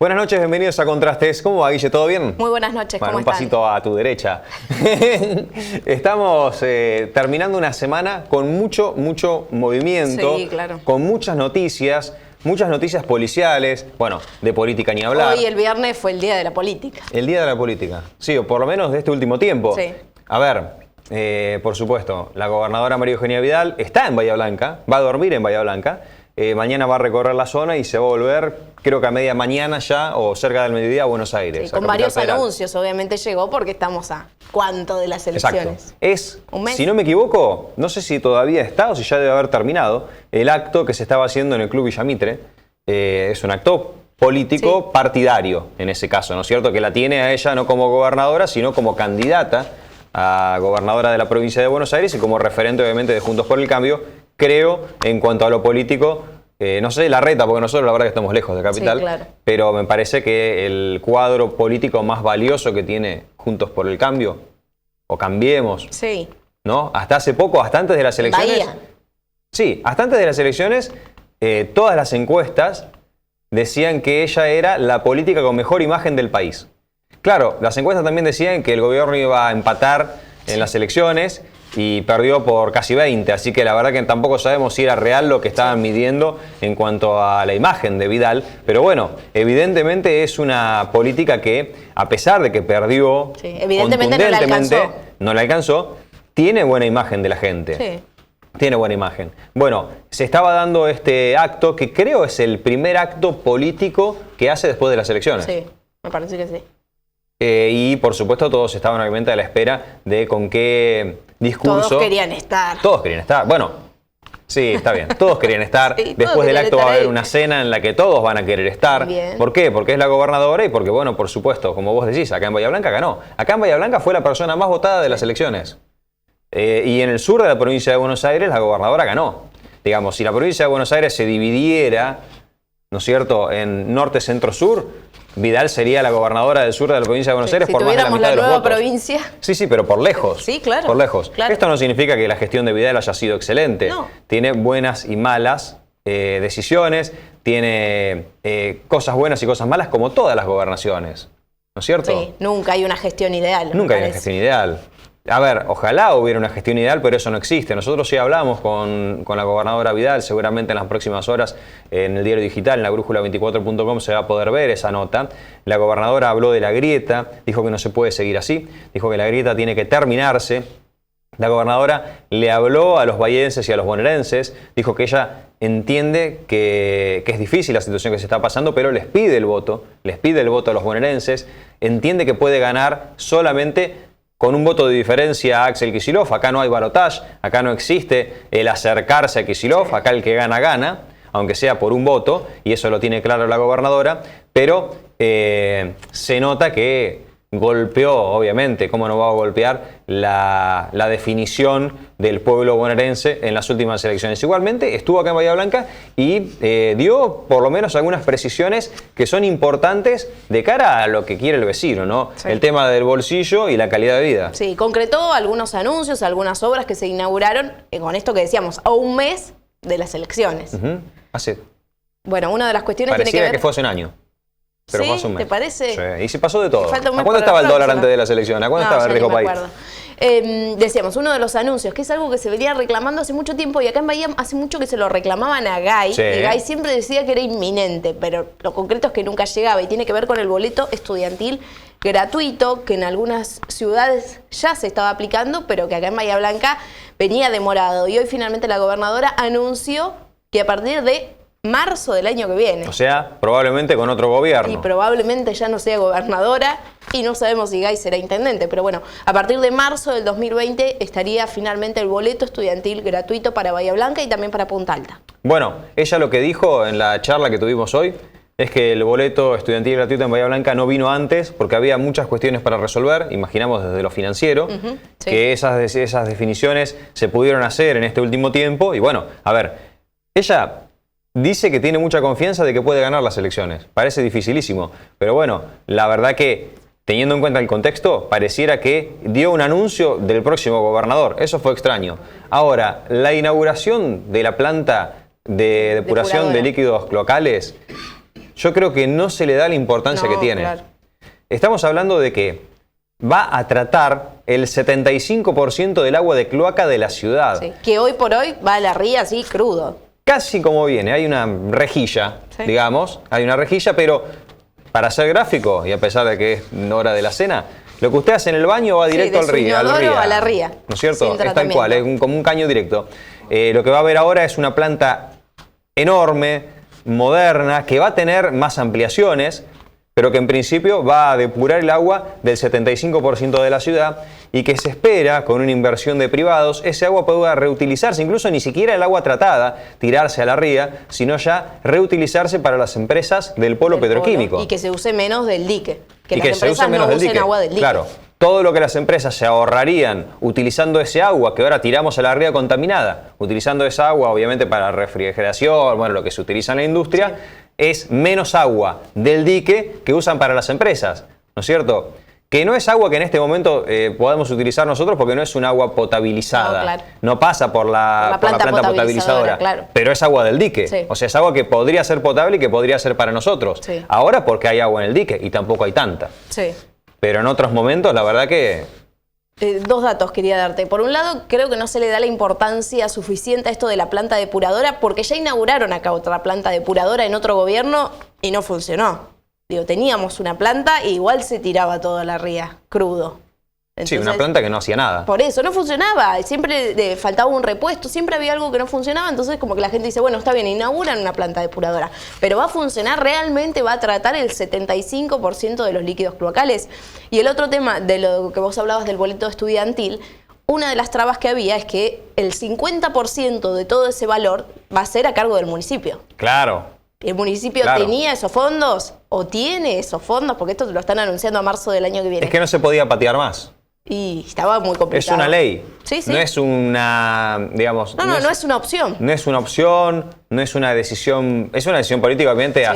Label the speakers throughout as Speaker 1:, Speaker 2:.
Speaker 1: Buenas noches, bienvenidos a Contrastes. ¿Cómo va, Guille? ¿Todo bien?
Speaker 2: Muy buenas noches,
Speaker 1: bueno,
Speaker 2: ¿cómo
Speaker 1: están? Un pasito a tu derecha. Estamos terminando una semana con mucho movimiento,
Speaker 2: sí, claro.
Speaker 1: Con muchas noticias policiales, bueno, de política ni hablar.
Speaker 2: Hoy, el viernes, fue el Día de la Política.
Speaker 1: El Día de la Política, sí, o por lo menos de este último tiempo.
Speaker 2: Sí.
Speaker 1: A ver, por supuesto, la gobernadora María Eugenia Vidal está en Bahía Blanca, va a dormir en Bahía Blanca. Mañana va a recorrer la zona y se va a volver, creo que a media mañana ya o cerca del mediodía a Buenos Aires.
Speaker 2: Sí, con varios anuncios, obviamente llegó porque estamos a ¿cuánto de las elecciones?
Speaker 1: Exacto. Es,
Speaker 2: ¿Un mes?
Speaker 1: si no me equivoco, no sé si todavía está o si ya debe haber terminado, el acto que se estaba haciendo en el Club Villamitre. Es un acto político, sí, partidario en ese caso, ¿no es cierto? Que la tiene a ella no como gobernadora, sino como candidata a gobernadora de la provincia de Buenos Aires y como referente obviamente de Juntos por el Cambio. Creo, en cuanto a lo político, no sé la reta, porque nosotros la verdad que estamos lejos de Capital,
Speaker 2: sí, claro,
Speaker 1: pero me parece que el cuadro político más valioso que tiene Juntos por el Cambio, o Cambiemos,
Speaker 2: sí,
Speaker 1: ¿no? Hasta hace poco, hasta antes de las elecciones.
Speaker 2: Bahía.
Speaker 1: Sí, hasta antes de las elecciones, todas las encuestas decían que ella era la política con mejor imagen del país. Claro, las encuestas también decían que el gobierno iba a empatar en las elecciones y perdió por casi 20, así que la verdad que tampoco sabemos si era real lo que estaban midiendo en cuanto a la imagen de Vidal, pero bueno, evidentemente es una política que, a pesar de que perdió,
Speaker 2: sí, evidentemente
Speaker 1: no la alcanzó, tiene buena imagen de la gente.
Speaker 2: Sí.
Speaker 1: Tiene buena imagen. Bueno, se estaba dando este acto que creo es el primer acto político que hace después de las elecciones.
Speaker 2: Sí, me parece que sí.
Speaker 1: Y por supuesto todos estaban obviamente a la espera de con qué discurso.
Speaker 2: Todos querían estar.
Speaker 1: Todos querían estar. Bueno, sí, está bien. Todos querían estar.
Speaker 2: Sí,
Speaker 1: después del acto va a haber
Speaker 2: ahí.
Speaker 1: una cena en la que todos van a querer estar.
Speaker 2: Bien.
Speaker 1: ¿Por qué? Porque es la gobernadora y porque, bueno, por supuesto, como vos decís, acá en Bahía Blanca ganó. Acá en Bahía Blanca fue la persona más votada de las elecciones. Y en el sur de la provincia de Buenos Aires la gobernadora ganó. Digamos, si la provincia de Buenos Aires se dividiera, ¿no es cierto?, en norte, centro, sur, Vidal sería la gobernadora del sur de la provincia de Buenos Aires por más de la mitad de los votos.
Speaker 2: Si tuviéramos la nueva provincia.
Speaker 1: Sí, pero por lejos.
Speaker 2: Sí, claro.
Speaker 1: Por lejos.
Speaker 2: Claro.
Speaker 1: Esto no significa que la gestión de Vidal haya sido excelente.
Speaker 2: No.
Speaker 1: Tiene buenas y malas decisiones, tiene cosas buenas y cosas malas como todas las gobernaciones. ¿No es cierto?
Speaker 2: Sí, nunca hay una gestión ideal.
Speaker 1: Nunca hay una gestión ideal. A ver, ojalá hubiera una gestión ideal, pero eso no existe. Nosotros sí hablamos con la gobernadora Vidal, seguramente en las próximas horas en el diario digital, en la brújula24.com se va a poder ver esa nota. La gobernadora habló de la grieta, dijo que no se puede seguir así, dijo que la grieta tiene que terminarse. La gobernadora le habló a los bahienses y a los bonaerenses, dijo que ella entiende que es difícil la situación que se está pasando, pero les pide el voto a los bonaerenses, entiende que puede ganar solamente con un voto de diferencia a Axel Kicillof. Acá no hay balotaje, acá no existe el acercarse a Kicillof, acá el que gana, gana, aunque sea por un voto, y eso lo tiene claro la gobernadora, pero se nota que golpeó, obviamente, cómo no va a golpear la definición del pueblo bonaerense en las últimas elecciones. Igualmente estuvo acá en Bahía Blanca y dio por lo menos algunas precisiones que son importantes de cara a lo que quiere el vecino, ¿no?
Speaker 2: Sí.
Speaker 1: El tema del bolsillo y la calidad de vida.
Speaker 2: Sí, concretó algunos anuncios, algunas obras que se inauguraron con esto que decíamos, a un mes de las elecciones.
Speaker 1: Hace,
Speaker 2: bueno, una de las cuestiones tiene que
Speaker 1: pareciera
Speaker 2: ver...
Speaker 1: que fue hace un año. Pero
Speaker 2: ¿Sí?
Speaker 1: fue hace un mes.
Speaker 2: ¿Te parece?
Speaker 1: Sí. Y se pasó de todo.
Speaker 2: Falta un
Speaker 1: ¿A
Speaker 2: mes
Speaker 1: cuánto
Speaker 2: para
Speaker 1: estaba
Speaker 2: la
Speaker 1: el dólar
Speaker 2: próxima?
Speaker 1: antes de las elecciones? ¿A cuánto estaba el
Speaker 2: ya
Speaker 1: rico
Speaker 2: ni me
Speaker 1: país?
Speaker 2: acuerdo. Decíamos, uno de los anuncios, que es algo que se venía reclamando hace mucho tiempo, y acá en Bahía hace mucho que se lo reclamaban a Gay,
Speaker 1: Sí.
Speaker 2: y Gay siempre decía que era inminente, pero lo concreto es que nunca llegaba, y tiene que ver con el boleto estudiantil gratuito, que en algunas ciudades ya se estaba aplicando, pero que acá en Bahía Blanca venía demorado, y hoy finalmente la gobernadora anunció que a partir de marzo del año que viene.
Speaker 1: O sea, probablemente con otro gobierno.
Speaker 2: Y probablemente ya no sea gobernadora y no sabemos si Gay será intendente. Pero bueno, a partir de marzo del 2020 estaría finalmente el boleto estudiantil gratuito para Bahía Blanca y también para Punta Alta.
Speaker 1: Bueno, ella lo que dijo en la charla que tuvimos hoy es que el boleto estudiantil gratuito en Bahía Blanca no vino antes porque había muchas cuestiones para resolver, imaginamos desde lo financiero,
Speaker 2: sí.
Speaker 1: que esas definiciones se pudieron hacer en este último tiempo. Y bueno, a ver, ella dice que tiene mucha confianza de que puede ganar las elecciones. Parece dificilísimo, pero bueno, la verdad que teniendo en cuenta el contexto, pareciera que dio un anuncio del próximo gobernador. Eso fue extraño. Ahora, la inauguración de la planta de depuración de líquidos locales yo creo que no se le da la importancia que tiene.
Speaker 2: Claro.
Speaker 1: Estamos hablando de que va a tratar el 75% del agua de cloaca de la ciudad.
Speaker 2: Sí, que hoy por hoy va a la ría así crudo.
Speaker 1: Casi como viene, hay una rejilla, digamos, hay una rejilla, pero para ser gráfico, y a pesar de que es hora de la cena, lo que usted hace en el baño va directo al río.
Speaker 2: A la ría.
Speaker 1: ¿No es cierto?
Speaker 2: Sin
Speaker 1: Es tal cual, es como un caño directo. Lo que va a haber ahora es una planta enorme, moderna, que va a tener más ampliaciones, pero que en principio va a depurar el agua del 75% de la ciudad y que se espera, con una inversión de privados, ese agua pueda reutilizarse, incluso ni siquiera el agua tratada, tirarse a la ría, sino ya reutilizarse para las empresas del polo petroquímico.
Speaker 2: Y que se use menos del dique. Que
Speaker 1: y
Speaker 2: las
Speaker 1: que se
Speaker 2: empresas
Speaker 1: use menos
Speaker 2: no
Speaker 1: del
Speaker 2: usen
Speaker 1: dique.
Speaker 2: agua del dique.
Speaker 1: Claro, todo lo que las empresas se ahorrarían utilizando ese agua que ahora tiramos a la ría contaminada, utilizando esa agua obviamente para refrigeración, bueno, lo que se utiliza en la industria, es menos agua del dique que usan para las empresas, ¿no es cierto? Que no es agua que en este momento podamos utilizar nosotros porque no es un agua potabilizada.
Speaker 2: No, claro.
Speaker 1: No pasa por la planta potabilizadora,
Speaker 2: claro.
Speaker 1: Pero es agua del dique.
Speaker 2: Sí.
Speaker 1: O sea, es agua que podría ser potable y que podría ser para nosotros.
Speaker 2: Sí.
Speaker 1: Ahora porque hay agua en el dique y tampoco hay tanta.
Speaker 2: Sí.
Speaker 1: Pero en otros momentos, la verdad que...
Speaker 2: Dos datos quería darte. Por un lado, creo que no se le da la importancia suficiente a esto de la planta depuradora porque ya inauguraron acá otra planta depuradora en otro gobierno y no funcionó. Digo, teníamos una planta e igual se tiraba toda la ría, crudo. Entonces,
Speaker 1: sí, una planta que no hacía nada.
Speaker 2: Por eso, no funcionaba. Siempre faltaba un repuesto, siempre había algo que no funcionaba. Entonces, como que la gente dice, bueno, está bien, inauguran una planta depuradora. Pero va a funcionar, realmente va a tratar el 75% de los líquidos cloacales. Y el otro tema de lo que vos hablabas del boleto estudiantil, una de las trabas que había es que el 50% de todo ese valor va a ser a cargo del municipio.
Speaker 1: Claro.
Speaker 2: ¿El municipio tenía esos fondos o tiene esos fondos? Porque esto lo están anunciando a marzo del año que viene.
Speaker 1: Es que no se podía patear más.
Speaker 2: Y estaba muy complicado.
Speaker 1: Es una ley.
Speaker 2: Sí, sí.
Speaker 1: No es una, digamos...
Speaker 2: No es una opción.
Speaker 1: No es una opción, no es una decisión... Es una decisión política, obviamente,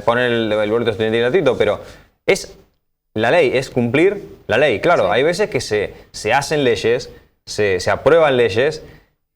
Speaker 1: poner el boleto estudiantil gratuito, pero es la ley, es cumplir la ley. Claro, hay veces que se hacen leyes, se aprueban leyes,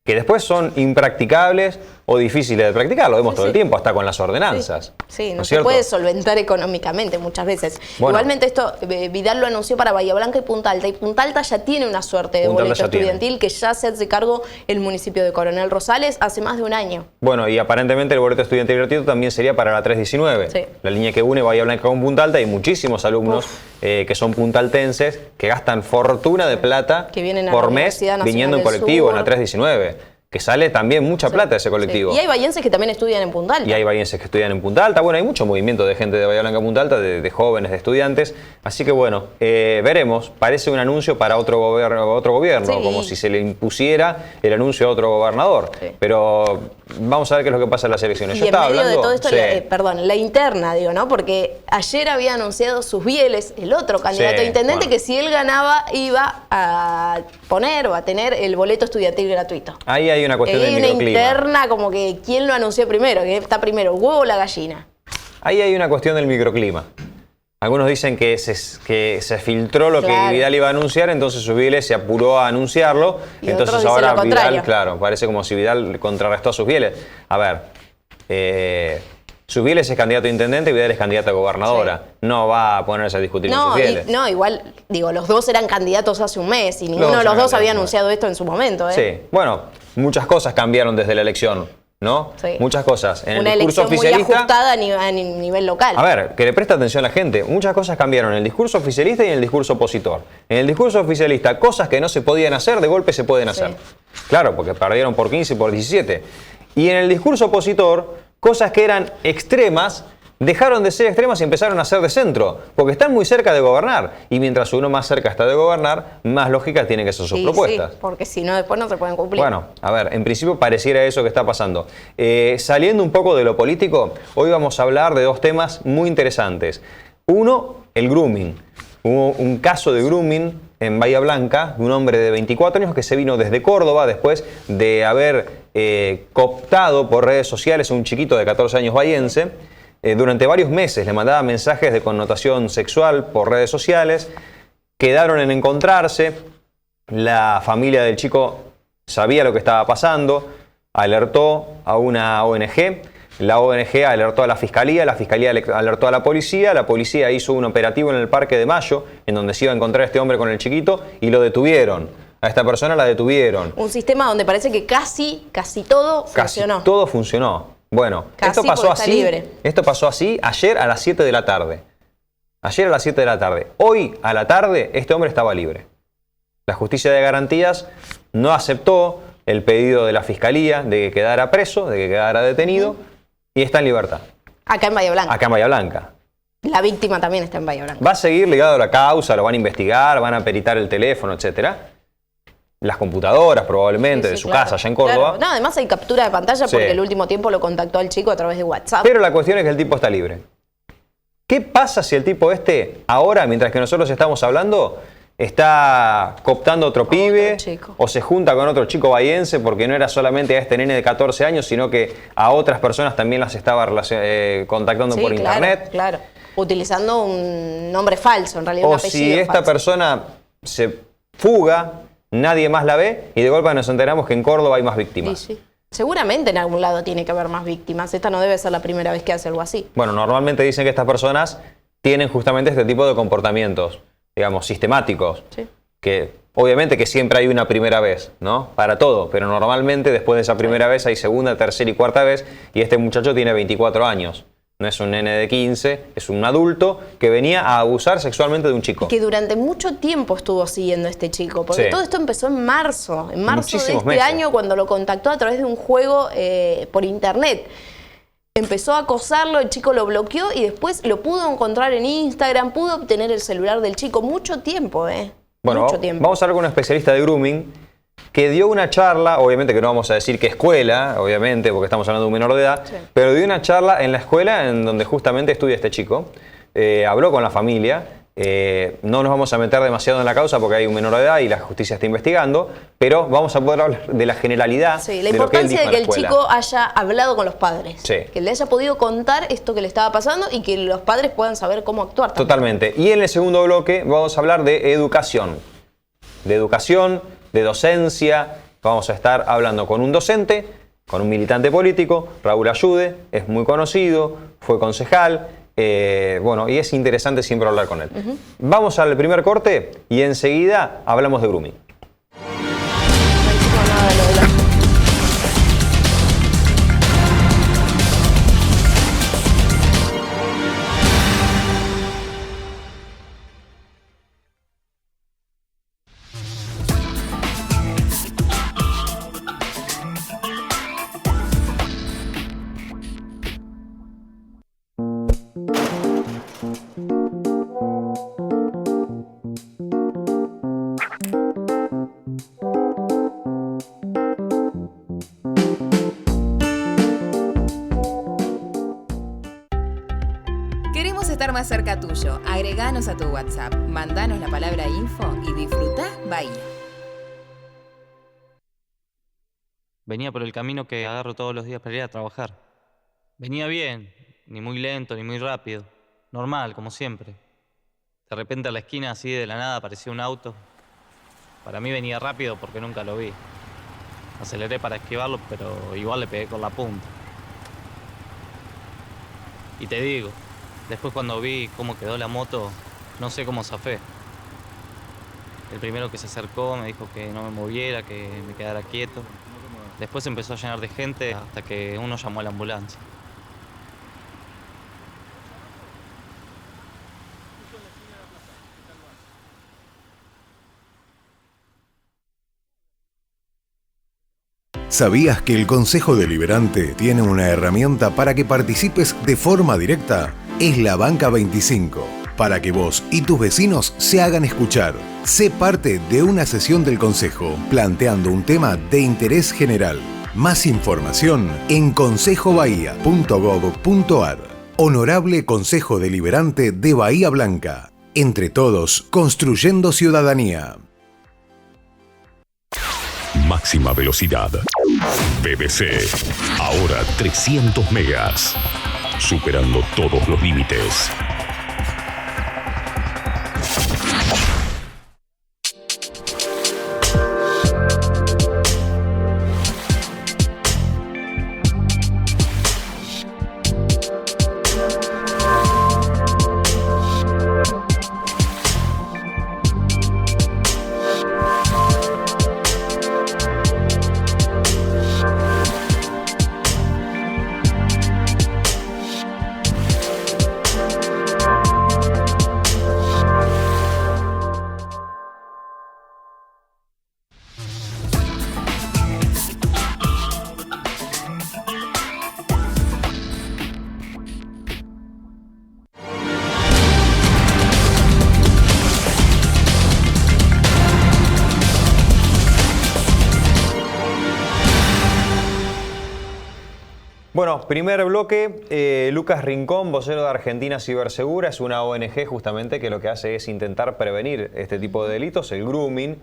Speaker 1: que después son impracticables o difíciles de practicar, lo vemos todo el tiempo, hasta con las ordenanzas.
Speaker 2: Sí, no se puede solventar económicamente muchas veces.
Speaker 1: Bueno,
Speaker 2: igualmente esto, Vidal lo anunció para Bahía Blanca y Punta Alta ya tiene una suerte de boleto estudiantil que ya se hace cargo el municipio de Coronel Rosales hace más de un año. Bueno,
Speaker 1: y aparentemente el boleto estudiantil gratuito también sería para la 319, la línea que une Bahía Blanca con Punta Alta. Hay muchísimos alumnos que son puntaltenses que gastan fortuna de plata por mes viniendo en colectivo en la 319. Que sale también mucha plata ese colectivo.
Speaker 2: Y hay bahienses que también estudian en Punta Alta.
Speaker 1: Y hay bahienses que estudian en Punta Alta. Bueno, hay mucho movimiento de gente de Bahía Blanca a Punta Alta, de jóvenes, de estudiantes. Así que bueno, veremos. Parece un anuncio para otro gobierno, como si se le impusiera el anuncio a otro gobernador. Pero vamos a ver qué es lo que pasa en las elecciones.
Speaker 2: Y en medio de todo esto, la interna, digo, ¿no? Porque ayer había anunciado Susbieles, el otro candidato a intendente, que si él ganaba iba a poner o a tener el boleto estudiantil gratuito.
Speaker 1: Ahí hay una cuestión de microclima.
Speaker 2: Hay una interna como que quién lo anunció primero, que está primero, el huevo o la gallina.
Speaker 1: Ahí hay una cuestión del microclima. Algunos dicen que se filtró lo que Vidal iba a anunciar, entonces Susbieles se apuró a anunciarlo. Y entonces ahora Vidal, parece como si Vidal contrarrestó a Susbieles. A ver, Susbieles es candidato a intendente y Vidal es candidata a gobernadora. No va a ponerse a discutir con Susbieles.
Speaker 2: No, igual, digo, los dos eran candidatos hace un mes y ninguno de los dos había anunciado esto en su momento.
Speaker 1: Sí, bueno, muchas cosas cambiaron desde la elección, ¿no?
Speaker 2: Sí.
Speaker 1: Muchas cosas. En
Speaker 2: una
Speaker 1: el discurso
Speaker 2: elección
Speaker 1: oficialista,
Speaker 2: muy ajustada a nivel local.
Speaker 1: A ver, que le preste atención a la gente. Muchas cosas cambiaron en el discurso oficialista y en el discurso opositor. En el discurso oficialista, cosas que no se podían hacer, de golpe se pueden hacer. Claro, porque perdieron por 15 y por 17. Y en el discurso opositor, cosas que eran extremas, dejaron de ser extremas y empezaron a ser de centro, porque están muy cerca de gobernar. Y mientras uno más cerca está de gobernar, más lógica tiene que ser sus propuestas.
Speaker 2: Sí, porque si no, después no se pueden cumplir.
Speaker 1: Bueno, a ver, en principio pareciera eso que está pasando. Saliendo un poco de lo político, hoy vamos a hablar de dos temas muy interesantes. Uno, el grooming. Hubo un caso de grooming en Bahía Blanca, de un hombre de 24 años que se vino desde Córdoba después de haber cooptado por redes sociales a un chiquito de 14 años bahiense. Durante varios meses le mandaba mensajes de connotación sexual por redes sociales. Quedaron en encontrarse. La familia del chico sabía lo que estaba pasando, alertó a una ONG, La ONG alertó a la fiscalía alertó a la policía hizo un operativo en el Parque de Mayo, en donde se iba a encontrar este hombre con el chiquito, y lo detuvieron. A esta persona la detuvieron.
Speaker 2: Un sistema donde parece que casi todo funcionó.
Speaker 1: Casi todo funcionó. Bueno,
Speaker 2: casi
Speaker 1: esto pasó así ayer a las 7 de la tarde. Ayer a las 7 de la tarde. Hoy a la tarde este hombre estaba libre. La justicia de garantías no aceptó el pedido de la fiscalía de que quedara preso, de que quedara detenido, y está en libertad.
Speaker 2: Acá en Bahía Blanca.
Speaker 1: Acá en Bahía Blanca.
Speaker 2: La víctima también está en Bahía Blanca.
Speaker 1: Va a seguir ligado a la causa, lo van a investigar, van a peritar el teléfono, etcétera. Las computadoras probablemente de su casa allá en Córdoba.
Speaker 2: Claro. No, además hay captura de pantalla porque el último tiempo lo contactó al chico a través de WhatsApp.
Speaker 1: Pero la cuestión es que el tipo está libre. ¿Qué pasa si el tipo ahora, mientras que nosotros estamos hablando, está cooptando a otro pibe o se junta con otro chico bahiense, porque no era solamente a este nene de 14 años, sino que a otras personas también las estaba contactando por internet?
Speaker 2: Claro, utilizando un nombre falso, en realidad un apellido
Speaker 1: si esta
Speaker 2: falso.
Speaker 1: Persona se fuga, nadie más la ve y de golpe nos enteramos que en Córdoba hay más víctimas.
Speaker 2: Sí. Seguramente en algún lado tiene que haber más víctimas. Esta no debe ser la primera vez que hace algo así.
Speaker 1: Bueno, normalmente dicen que estas personas tienen justamente este tipo de comportamientos, digamos, sistemáticos.
Speaker 2: Sí.
Speaker 1: Que obviamente que siempre hay una primera vez, ¿no? Para todo, pero normalmente después de esa primera vez hay segunda, tercera y cuarta vez, y este muchacho tiene 24 años. No es un nene de 15, es un adulto que venía a abusar sexualmente de un chico.
Speaker 2: Que durante mucho tiempo estuvo siguiendo a este chico, porque todo esto empezó en marzo de este
Speaker 1: meses.
Speaker 2: año, cuando lo contactó a través de un juego por internet. Empezó a acosarlo, el chico lo bloqueó y después lo pudo encontrar en Instagram, pudo obtener el celular del chico. Mucho tiempo,
Speaker 1: Bueno,
Speaker 2: mucho tiempo.
Speaker 1: Vamos a hablar con un especialista de grooming que dio una charla, obviamente que no vamos a decir qué escuela, obviamente, porque estamos hablando de un menor de edad, pero dio una charla en la escuela en donde justamente estudia este chico. Habló con la familia. No nos vamos a meter demasiado en la causa porque hay un menor de edad y la justicia está investigando, pero vamos a poder hablar de la generalidad.
Speaker 2: Sí, la importancia de que el chico haya hablado con los padres. Sí. Que le haya podido contar esto que le estaba pasando y que los padres puedan saber cómo actuar también.
Speaker 1: Totalmente. Y en el segundo bloque vamos a hablar de educación. De docencia. Vamos a estar hablando con un docente, con un militante político, Raúl Ayude, es muy conocido, fue concejal. Y es interesante siempre hablar con él. Vamos al primer corte y enseguida hablamos de grooming.
Speaker 3: Estar más cerca tuyo. Agreganos a tu WhatsApp, mandanos la palabra info y disfrutá Bahía.
Speaker 4: Venía por el camino que agarro todos los días para ir a trabajar. Venía bien, ni muy lento ni muy rápido. Normal, como siempre. De repente a la esquina, así de la nada, apareció un auto. Para mí venía rápido porque nunca lo vi. Aceleré para esquivarlo, pero igual le pegué con la punta. Y te digo, después cuando vi cómo quedó la moto, no sé cómo zafé. El primero que se acercó me dijo que no me moviera, que me quedara quieto. Después empezó a llenar de gente hasta que uno llamó a la ambulancia.
Speaker 5: ¿Sabías que el Consejo Deliberante tiene una herramienta para que participes de forma directa? Es la Banca 25, para que vos y tus vecinos se hagan escuchar. Sé parte de una sesión del Consejo, planteando un tema de interés general. Más información en consejobahía.gov.ar. Honorable Consejo Deliberante de Bahía Blanca. Entre todos, construyendo ciudadanía.
Speaker 6: Máxima velocidad. BBC. Ahora 300 megas. Superando todos los límites.
Speaker 1: Bueno, primer bloque, Lucas Rincón, vocero de Argentina Cibersegura, es una ONG justamente que lo que hace es intentar prevenir este tipo de delitos, el grooming.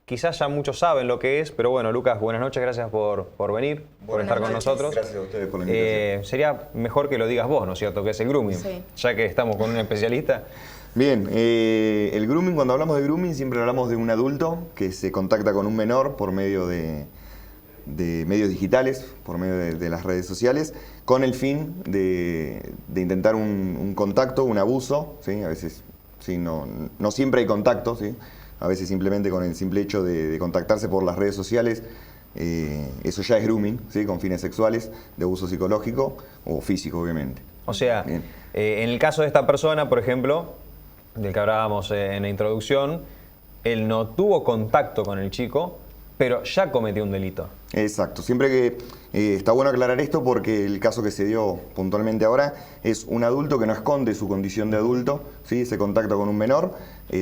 Speaker 1: Quizás ya muchos saben lo que es, pero bueno, Lucas, buenas noches, gracias por venir, por estar con nosotros.
Speaker 7: Gracias a ustedes por la invitación.
Speaker 1: Sería mejor que lo digas vos, ¿no es cierto?, que es el grooming,
Speaker 2: Sí.
Speaker 1: ya que estamos con un especialista.
Speaker 7: Bien, el grooming, cuando hablamos de grooming, siempre hablamos de un adulto que se contacta con un menor por medio de medios digitales, por medio de las redes sociales, con el fin de intentar un contacto, un abuso, ¿sí? A veces sí, no siempre hay contacto, ¿sí? A veces simplemente con el simple hecho de contactarse por las redes sociales, eso ya es grooming, ¿sí? Con fines sexuales, de abuso psicológico o físico, obviamente.
Speaker 1: O sea,
Speaker 7: Bien.
Speaker 1: en el caso de esta persona, por ejemplo, del que hablábamos en la introducción, él no tuvo contacto con el chico, pero ya cometió un delito.
Speaker 7: Exacto, siempre que está bueno aclarar esto porque el caso que se dio puntualmente ahora es un adulto que no esconde su condición de adulto, ¿sí? Se contacta con un menor,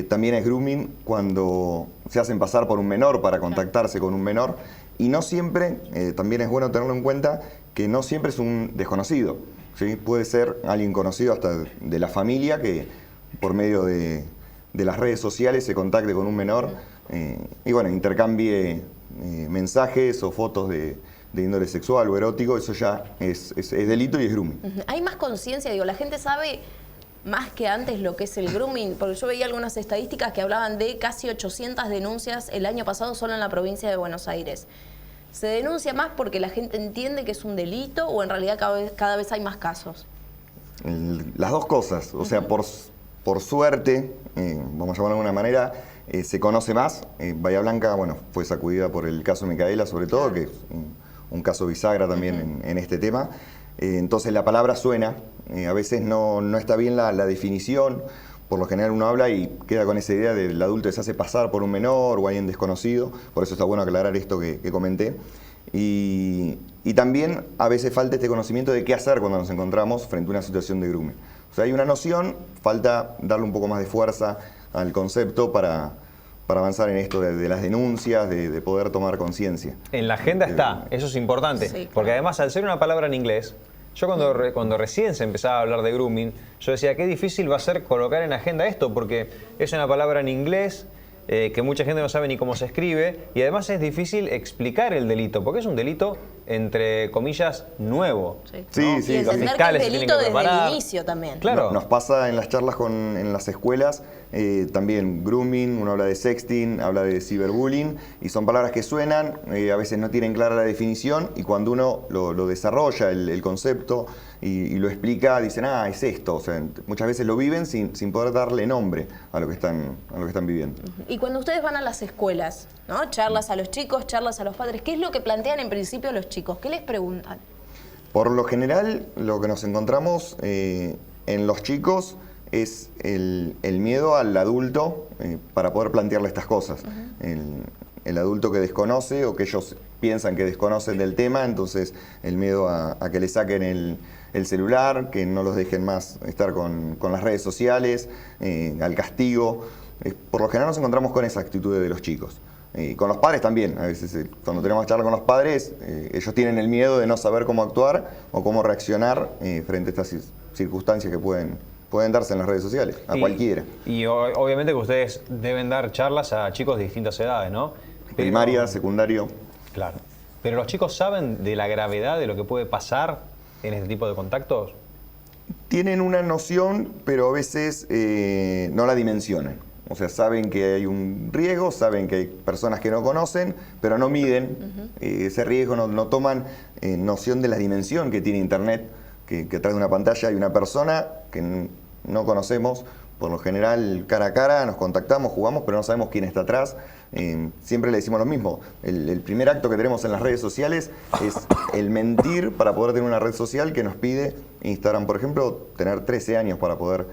Speaker 7: también es grooming cuando se hacen pasar por un menor para contactarse con un menor y no siempre, también es bueno tenerlo en cuenta, que no siempre es un desconocido, ¿sí? Puede ser alguien conocido hasta de la familia que por medio de las redes sociales se contacte con un menor y bueno, intercambie mensajes o fotos de índole sexual o erótico, eso ya es delito y es grooming.
Speaker 2: Hay más conciencia, digo, la gente sabe más que antes lo que es el grooming, porque yo veía algunas estadísticas que hablaban de casi 800 denuncias el año pasado solo en la provincia de Buenos Aires. ¿Se denuncia más porque la gente entiende que es un delito o en realidad cada vez hay más casos?
Speaker 7: Las dos cosas, o sea, por suerte, vamos a llamarlo de alguna manera, se conoce más. Bahía Blanca, bueno, fue sacudida por el caso Micaela sobre todo, que es un caso bisagra también en este tema. Entonces la palabra suena, a veces no está bien la definición, por lo general uno habla y queda con esa idea del adulto que se hace pasar por un menor o alguien desconocido, por eso está bueno aclarar esto que comenté. Y también a veces falta este conocimiento de qué hacer cuando nos encontramos frente a una situación de grooming. O sea, hay una noción, falta darle un poco más de fuerza al concepto para avanzar en esto de las denuncias, de poder tomar conciencia.
Speaker 1: En la agenda está, eso es importante,
Speaker 2: Sí, claro.
Speaker 1: porque además al ser una palabra en inglés, yo cuando recién se empezaba a hablar de grooming, yo decía, qué difícil va a ser colocar en agenda esto, porque es una palabra en inglés que mucha gente no sabe ni cómo se escribe, y además es difícil explicar el delito, porque es un delito, entre comillas, nuevo.
Speaker 7: Sí,
Speaker 1: ¿no?
Speaker 7: sí,
Speaker 2: Y entender que
Speaker 1: fiscales
Speaker 2: es
Speaker 1: se tienen
Speaker 2: delito
Speaker 1: que
Speaker 2: desde
Speaker 1: preparar.
Speaker 2: el inicio también.
Speaker 1: Claro.
Speaker 7: Nos pasa en las charlas en las escuelas, también grooming, uno habla de sexting, habla de ciberbullying, y son palabras que suenan, a veces no tienen clara la definición, y cuando uno lo desarrolla, el concepto, y lo explica, dicen, es esto. O sea, muchas veces lo viven sin poder darle nombre a lo que están viviendo.
Speaker 2: Y cuando ustedes van a las escuelas, ¿no? Charlas a los chicos, charlas a los padres, ¿qué es lo que plantean en principio los chicos? ¿Qué les preguntan?
Speaker 7: Por lo general, lo que nos encontramos en los chicos es el miedo al adulto para poder plantearle estas cosas. El adulto que desconoce o que ellos piensan que desconocen del tema, entonces el miedo a que le saquen el celular, que no los dejen más estar con las redes sociales, al castigo. Por lo general nos encontramos con esa actitud de los chicos. Con los padres también, a veces cuando tenemos charla con los padres, ellos tienen el miedo de no saber cómo actuar o cómo reaccionar frente a estas circunstancias que pueden darse en las redes sociales, a cualquiera.
Speaker 1: Y obviamente que ustedes deben dar charlas a chicos de distintas edades, ¿no?
Speaker 7: Primaria, secundario.
Speaker 1: Claro. Pero los chicos saben de la gravedad de lo que puede pasar en este tipo de contactos.
Speaker 7: Tienen una noción, pero a veces no la dimensionan. O sea, saben que hay un riesgo, saben que hay personas que no conocen, pero no miden ese riesgo, no toman noción de la dimensión que tiene Internet, que atrás de una pantalla hay una persona que no conocemos. Por lo general, cara a cara, nos contactamos, jugamos, pero no sabemos quién está atrás. Siempre le decimos lo mismo. El primer acto que tenemos en las redes sociales es el mentir para poder tener una red social que nos pide Instagram, por ejemplo, tener 13 años para poder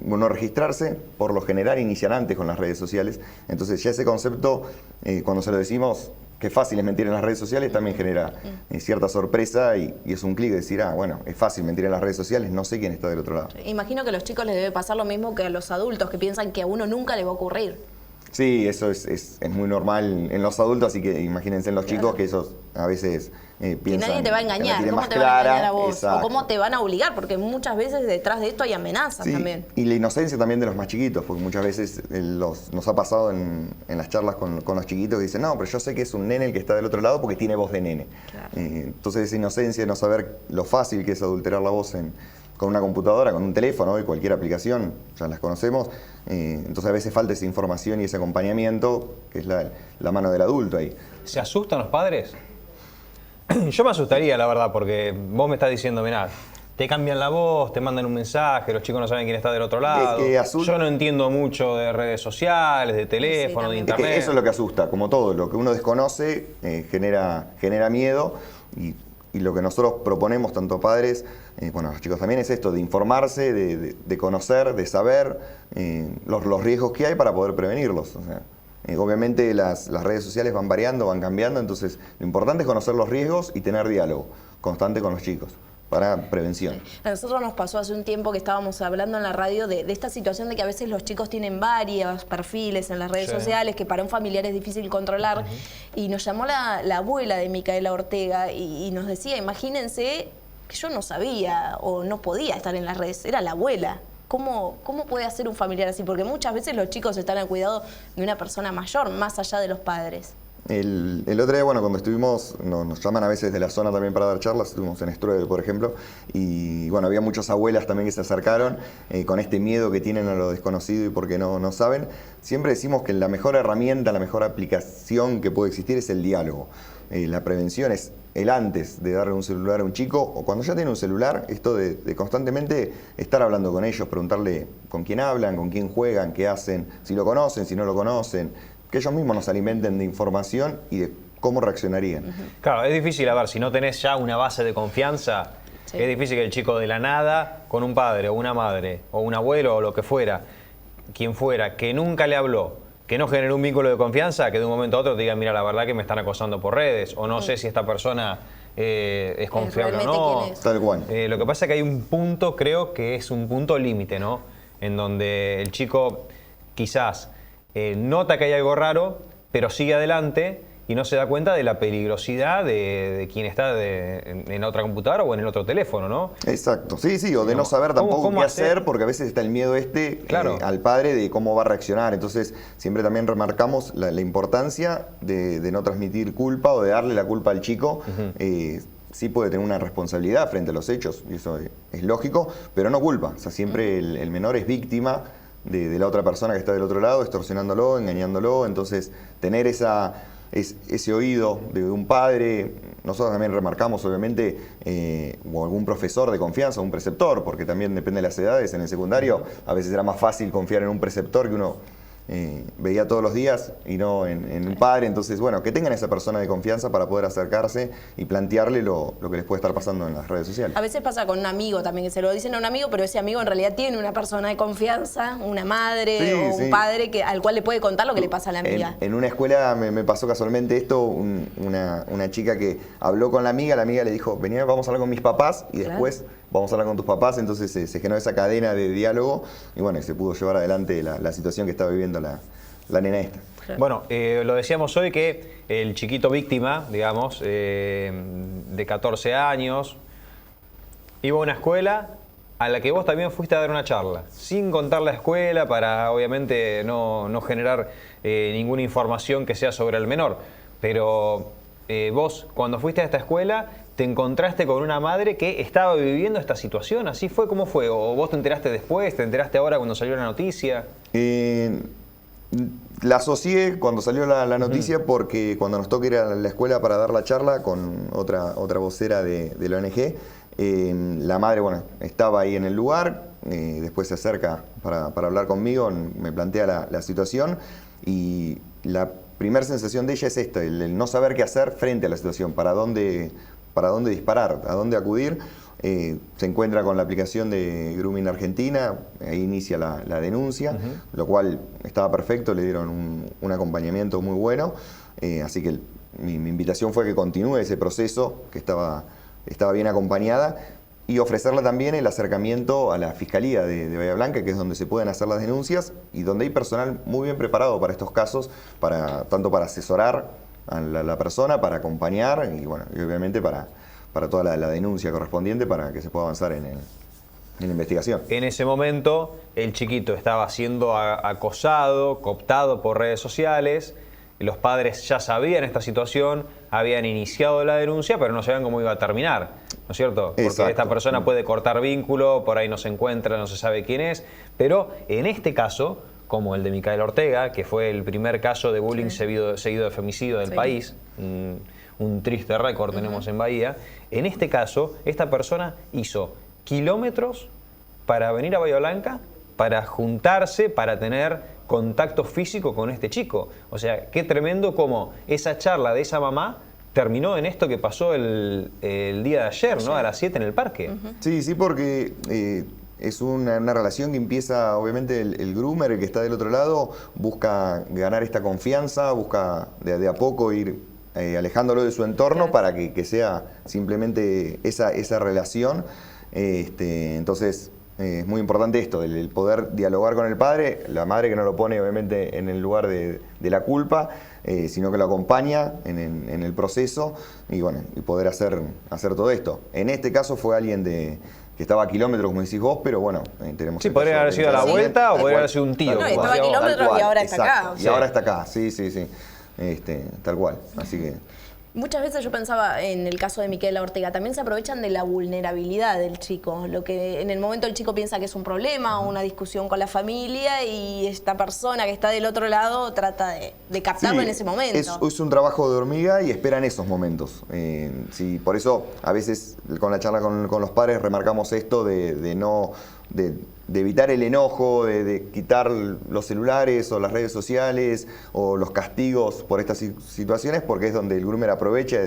Speaker 7: no registrarse. Por lo general, inician antes con las redes sociales. Entonces, ya ese concepto, cuando se lo decimos, que fácil es mentir en las redes sociales, también genera cierta sorpresa y es un clic de decir, bueno, es fácil mentir en las redes sociales, no sé quién está del otro lado.
Speaker 2: Imagino que a los chicos les debe pasar lo mismo que a los adultos, que piensan que a uno nunca le va a ocurrir.
Speaker 7: Sí, eso es muy normal en los adultos, así que imagínense en los chicos que esos a veces
Speaker 2: Que
Speaker 7: piensan
Speaker 2: nadie te va a
Speaker 7: que la
Speaker 2: engañar,
Speaker 7: tienen
Speaker 2: ¿cómo
Speaker 7: más
Speaker 2: te van a engañar
Speaker 7: clara.
Speaker 2: a vos?
Speaker 7: Exacto.
Speaker 2: O cómo te van a obligar, porque muchas veces detrás de esto hay amenazas
Speaker 7: Sí,
Speaker 2: también.
Speaker 7: y la inocencia también de los más chiquitos, porque muchas veces nos ha pasado en las charlas con los chiquitos que dicen, no, pero yo sé que es un nene el que está del otro lado porque tiene voz de nene.
Speaker 2: Claro.
Speaker 7: Entonces esa inocencia de no saber lo fácil que es adulterar la voz con una computadora, con un teléfono y cualquier aplicación, ya las conocemos, entonces a veces falta esa información y ese acompañamiento, que es la mano del adulto ahí.
Speaker 1: ¿Se asustan los padres? Yo me asustaría, la verdad, porque vos me estás diciendo, mirá, te cambian la voz, te mandan un mensaje, los chicos no saben quién está del otro lado. Yo no entiendo mucho de redes sociales, de teléfono, de
Speaker 7: Es
Speaker 1: internet.
Speaker 7: que eso es lo que asusta, como todo, lo que uno desconoce genera miedo y lo que nosotros proponemos, tanto padres, bueno, los chicos también, es esto, de informarse, de conocer, de saber los riesgos que hay para poder prevenirlos. O sea, obviamente las redes sociales van variando, van cambiando, entonces lo importante es conocer los riesgos y tener diálogo constante con los chicos para prevención.
Speaker 2: A nosotros nos pasó hace un tiempo que estábamos hablando en la radio de esta situación de que a veces los chicos tienen varios perfiles en las redes sociales que para un familiar es difícil controlar. Y nos llamó la abuela de Micaela Ortega y nos decía, imagínense que yo no sabía o no podía estar en las redes, era la abuela. ¿Cómo puede hacer un familiar así? Porque muchas veces los chicos están al cuidado de una persona mayor, más allá de los padres.
Speaker 7: El otro día, bueno, cuando estuvimos, nos llaman a veces de la zona también para dar charlas, estuvimos en Struel, por ejemplo, y bueno, había muchas abuelas también que se acercaron con este miedo que tienen a lo desconocido y porque no saben. Siempre decimos que la mejor herramienta, la mejor aplicación que puede existir es el diálogo. La prevención es el antes de darle un celular a un chico, o cuando ya tiene un celular, esto de constantemente estar hablando con ellos, preguntarle con quién hablan, con quién juegan, qué hacen, si lo conocen, si no lo conocen, que ellos mismos nos alimenten de información y de cómo reaccionarían.
Speaker 1: Claro, es difícil, a ver, si no tenés ya una base de confianza, es difícil que el chico de la nada, con un padre o una madre o un abuelo o lo que fuera, quien fuera, que nunca le habló, que no generó un vínculo de confianza, que de un momento a otro te digan, mira, la verdad que me están acosando por redes, o no sé si esta persona es confiable o no.
Speaker 7: Tal cual.
Speaker 1: Lo que pasa es que hay un punto, creo que es un punto límite, ¿no? En donde el chico quizás nota que hay algo raro, pero sigue adelante y no se da cuenta de la peligrosidad de quien está en otra computadora o en el otro teléfono, ¿no?
Speaker 7: Exacto, sí, o de no saber tampoco qué hacer, porque a veces está el miedo al padre de cómo va a reaccionar. Entonces, siempre también remarcamos la importancia de no transmitir culpa o de darle la culpa al chico. Sí puede tener una responsabilidad frente a los hechos, y eso es lógico, pero no culpa. O sea, siempre el menor es víctima de la otra persona que está del otro lado, extorsionándolo, engañándolo. Entonces, tener ese oído de un padre, nosotros también remarcamos, obviamente, o algún profesor de confianza, un preceptor, porque también depende de las edades. En el secundario, a veces era más fácil confiar en un preceptor que uno veía todos los días y no en un padre. Entonces, bueno, que tengan esa persona de confianza para poder acercarse y plantearle lo que les puede estar pasando en las redes sociales.
Speaker 2: A veces pasa con un amigo también, que se lo dicen a un amigo, pero ese amigo en realidad tiene una persona de confianza, una madre o un padre al cual le puede contar lo que le pasa a la amiga.
Speaker 7: En una escuela me pasó casualmente esto, una chica que habló con la amiga le dijo, vení, vamos a hablar con mis papás y después vamos a hablar con tus papás. Entonces se generó esa cadena de diálogo y bueno, se pudo llevar adelante la situación que estaba viviendo la nena esta.
Speaker 1: Bueno, lo decíamos hoy que el chiquito víctima, digamos, de 14 años, iba a una escuela a la que vos también fuiste a dar una charla, sin contar la escuela para obviamente no generar ninguna información que sea sobre el menor. Pero vos, cuando fuiste a esta escuela, te encontraste con una madre que estaba viviendo esta situación. ¿Así fue? ¿Cómo fue? ¿O vos te enteraste después? ¿Te enteraste ahora cuando salió la noticia?
Speaker 7: La asocié cuando salió la noticia porque cuando nos toca ir a la escuela para dar la charla con otra vocera de la ONG, la madre, bueno, estaba ahí en el lugar, después se acerca para hablar conmigo, me plantea la situación y la primera sensación de ella es esta, el no saber qué hacer frente a la situación, para dónde disparar, a dónde acudir. Se encuentra con la aplicación de Grooming Argentina, ahí inicia la denuncia, lo cual estaba perfecto, le dieron un acompañamiento muy bueno, así que mi invitación fue que continúe ese proceso, que estaba bien acompañada, y ofrecerle también el acercamiento a la Fiscalía de Bahía Blanca, que es donde se pueden hacer las denuncias y donde hay personal muy bien preparado para estos casos, tanto para asesorar a la persona, para acompañar y, bueno, y obviamente para toda la denuncia correspondiente para que se pueda avanzar en la investigación.
Speaker 1: En ese momento el chiquito estaba siendo acosado, cooptado por redes sociales. Los padres ya sabían esta situación, habían iniciado la denuncia, pero no sabían cómo iba a terminar, ¿no es cierto? Porque
Speaker 7: Exacto.
Speaker 1: esta persona puede cortar vínculo, por ahí no se encuentra, no se sabe quién es, pero en este caso, como el de Micaela Ortega, que fue el primer caso de bullying seguido de femicidio del país, un triste récord tenemos en Bahía, en este caso, esta persona hizo kilómetros para venir a Bahía Blanca, para juntarse, para tener contacto físico con este chico. O sea, qué tremendo como esa charla de esa mamá terminó en esto que pasó el día de ayer, ¿no? A las 7 en el parque.
Speaker 7: Sí, porque es una relación que empieza, obviamente, el groomer, el que está del otro lado, busca ganar esta confianza, busca de a poco ir alejándolo de su entorno para que sea simplemente esa relación. Entonces, es muy importante esto, el poder dialogar con el padre, la madre que no lo pone obviamente en el lugar de la culpa, sino que lo acompaña en el proceso y bueno, y poder hacer todo esto. En este caso fue alguien que estaba a kilómetros, como decís vos, pero bueno, tenemos...
Speaker 1: Sí, podría haber sido a la vuelta o podría haber sido un tío.
Speaker 2: No, estaba a kilómetros y ahora está acá.
Speaker 7: Y ahora está acá, sí. Tal cual, así que...
Speaker 2: Muchas veces yo pensaba en el caso de Micaela Ortega, también se aprovechan de la vulnerabilidad del chico, lo que en el momento el chico piensa que es un problema o una discusión con la familia y esta persona que está del otro lado trata de captarlo en ese momento.
Speaker 7: Es un trabajo de hormiga y esperan esos momentos. Sí, por eso a veces con la charla con los padres remarcamos esto de evitar el enojo, de quitar los celulares o las redes sociales o los castigos por estas situaciones, porque es donde el groomer aprovecha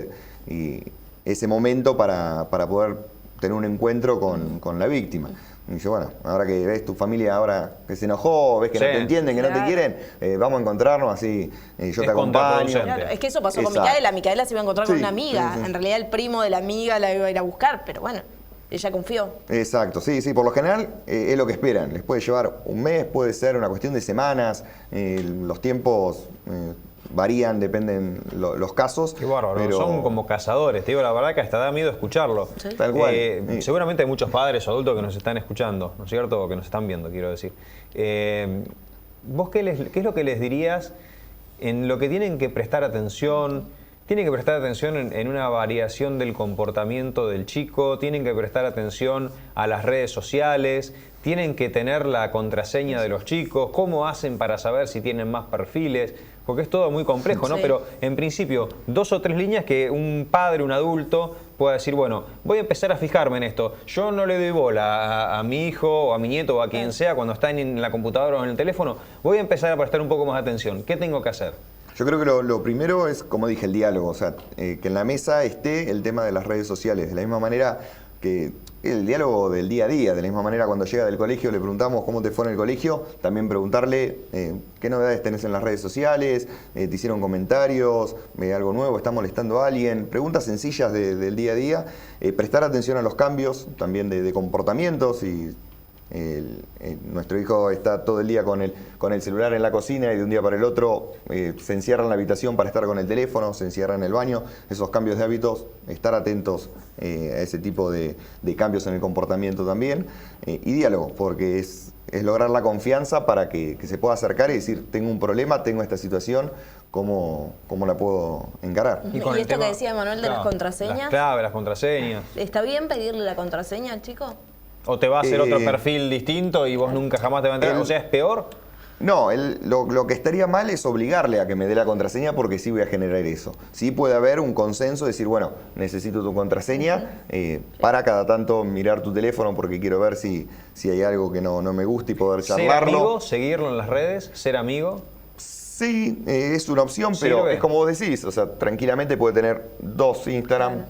Speaker 7: y ese momento para poder tener un encuentro con la víctima. Y dice, bueno, ahora que ves tu familia ahora que se enojó, ves que no te entienden, que no te quieren, vamos a encontrarnos así, yo te acompaño.
Speaker 2: Claro, es que eso pasó con Micaela. Micaela se iba a encontrar con una amiga. En realidad el primo de la amiga la iba a ir a buscar, pero bueno, ella confió. Exacto,
Speaker 7: sí, por lo general es lo que esperan. Les puede llevar un mes, puede ser una cuestión de semanas, los tiempos varían, dependen los casos.
Speaker 1: Qué bárbaro,
Speaker 7: pero...
Speaker 1: son como cazadores, te digo la verdad que hasta da miedo escucharlo.
Speaker 2: Sí.
Speaker 7: Tal cual.
Speaker 1: Seguramente hay muchos padres o adultos que nos están escuchando, ¿no es cierto? O que nos están viendo, quiero decir. ¿Vos qué es lo que les dirías en lo que tienen que prestar atención? Tienen que prestar atención en una variación del comportamiento del chico, tienen que prestar atención a las redes sociales, tienen que tener la contraseña de los chicos, cómo hacen para saber si tienen más perfiles, porque es todo muy complejo, ¿no?
Speaker 2: Sí.
Speaker 1: Pero en principio, 2 o 3 líneas que un padre, un adulto pueda decir, bueno, voy a empezar a fijarme en esto. Yo no le doy bola a mi hijo o a mi nieto o a quien sea cuando está en la computadora o en el teléfono, voy a empezar a prestar un poco más atención. ¿Qué tengo que hacer?
Speaker 7: Yo creo que lo primero es, como dije, el diálogo, o sea, que en la mesa esté el tema de las redes sociales, de la misma manera que el diálogo del día a día, de la misma manera cuando llega del colegio le preguntamos cómo te fue en el colegio, también preguntarle qué novedades tenés en las redes sociales, te hicieron comentarios, algo nuevo, está molestando a alguien, preguntas sencillas del día a día, prestar atención a los cambios también de comportamientos y... nuestro hijo está todo el día con el celular en la cocina y de un día para el otro se encierra en la habitación para estar con el teléfono, se encierra en el baño. Esos cambios de hábitos, estar atentos a ese tipo de cambios en el comportamiento también. Y diálogo, porque es lograr la confianza para que se pueda acercar y decir, tengo un problema, tengo esta situación, ¿cómo la puedo encarar?
Speaker 2: ¿Y esto que decía Manuel de las contraseñas?
Speaker 1: Las claves, las contraseñas.
Speaker 2: ¿Está bien pedirle la contraseña al chico?
Speaker 1: ¿O te va a hacer otro perfil distinto y vos nunca jamás te va a enterar? O sea, ¿es peor?
Speaker 7: No, lo que estaría mal es obligarle a que me dé la contraseña porque sí voy a generar eso. Sí puede haber un consenso, decir, bueno, necesito tu contraseña para cada tanto mirar tu teléfono porque quiero ver si hay algo que no me gusta y poder charlarlo.
Speaker 1: ¿Ser amigo? ¿Seguirlo en las redes? ¿Ser amigo?
Speaker 7: Sí, es una opción, pero es como vos decís, o sea, tranquilamente puede tener 2 Instagram,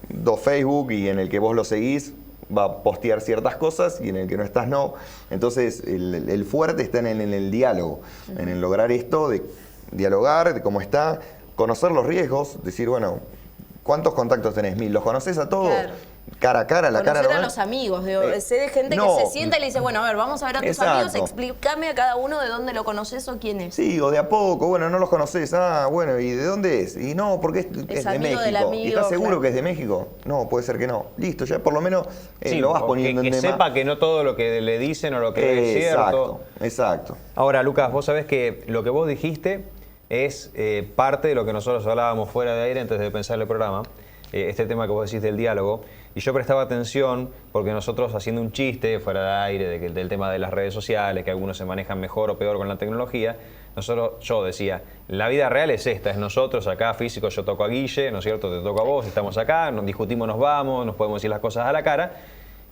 Speaker 7: 2 Facebook y en el que vos lo seguís va a postear ciertas cosas y en el que no estás no. Entonces el fuerte está en el diálogo, en el lograr esto, de dialogar, de cómo está, conocer los riesgos, decir, bueno, ¿cuántos contactos tenés? 1000, ¿los conocés a todos?
Speaker 2: Claro.
Speaker 7: cara a cara, la cara
Speaker 2: Conocer a
Speaker 7: normal.
Speaker 2: los amigos, sé de gente
Speaker 7: no.
Speaker 2: que se sienta y le dice, bueno, a ver, vamos a ver a tus
Speaker 7: Exacto.
Speaker 2: amigos, explícame a cada uno de dónde lo conoces o quién es.
Speaker 7: Sí, o de a poco, bueno, no los conoces, bueno, ¿y de dónde es? Y no, porque es de
Speaker 2: amigo
Speaker 7: México.
Speaker 2: del amigo,
Speaker 7: ¿Y estás seguro
Speaker 2: claro.
Speaker 7: que es de México? No, puede ser que no. Listo, ya por lo menos
Speaker 1: Sí,
Speaker 7: lo vas
Speaker 1: o
Speaker 7: poniendo
Speaker 1: que
Speaker 7: en tema.
Speaker 1: sepa que no todo lo que le dicen o lo que es cierto.
Speaker 7: Exacto.
Speaker 1: Ahora, Lucas, vos sabés que lo que vos dijiste es parte de lo que nosotros hablábamos fuera de aire antes de pensar el programa, este tema que vos decís del diálogo, y yo prestaba atención porque nosotros haciendo un chiste fuera de aire del tema de las redes sociales, que algunos se manejan mejor o peor con la tecnología, yo decía, la vida real es esta, es nosotros acá físico, yo toco a Guille, ¿no es cierto? Te toco a vos, estamos acá, nos discutimos, nos vamos, nos podemos decir las cosas a la cara,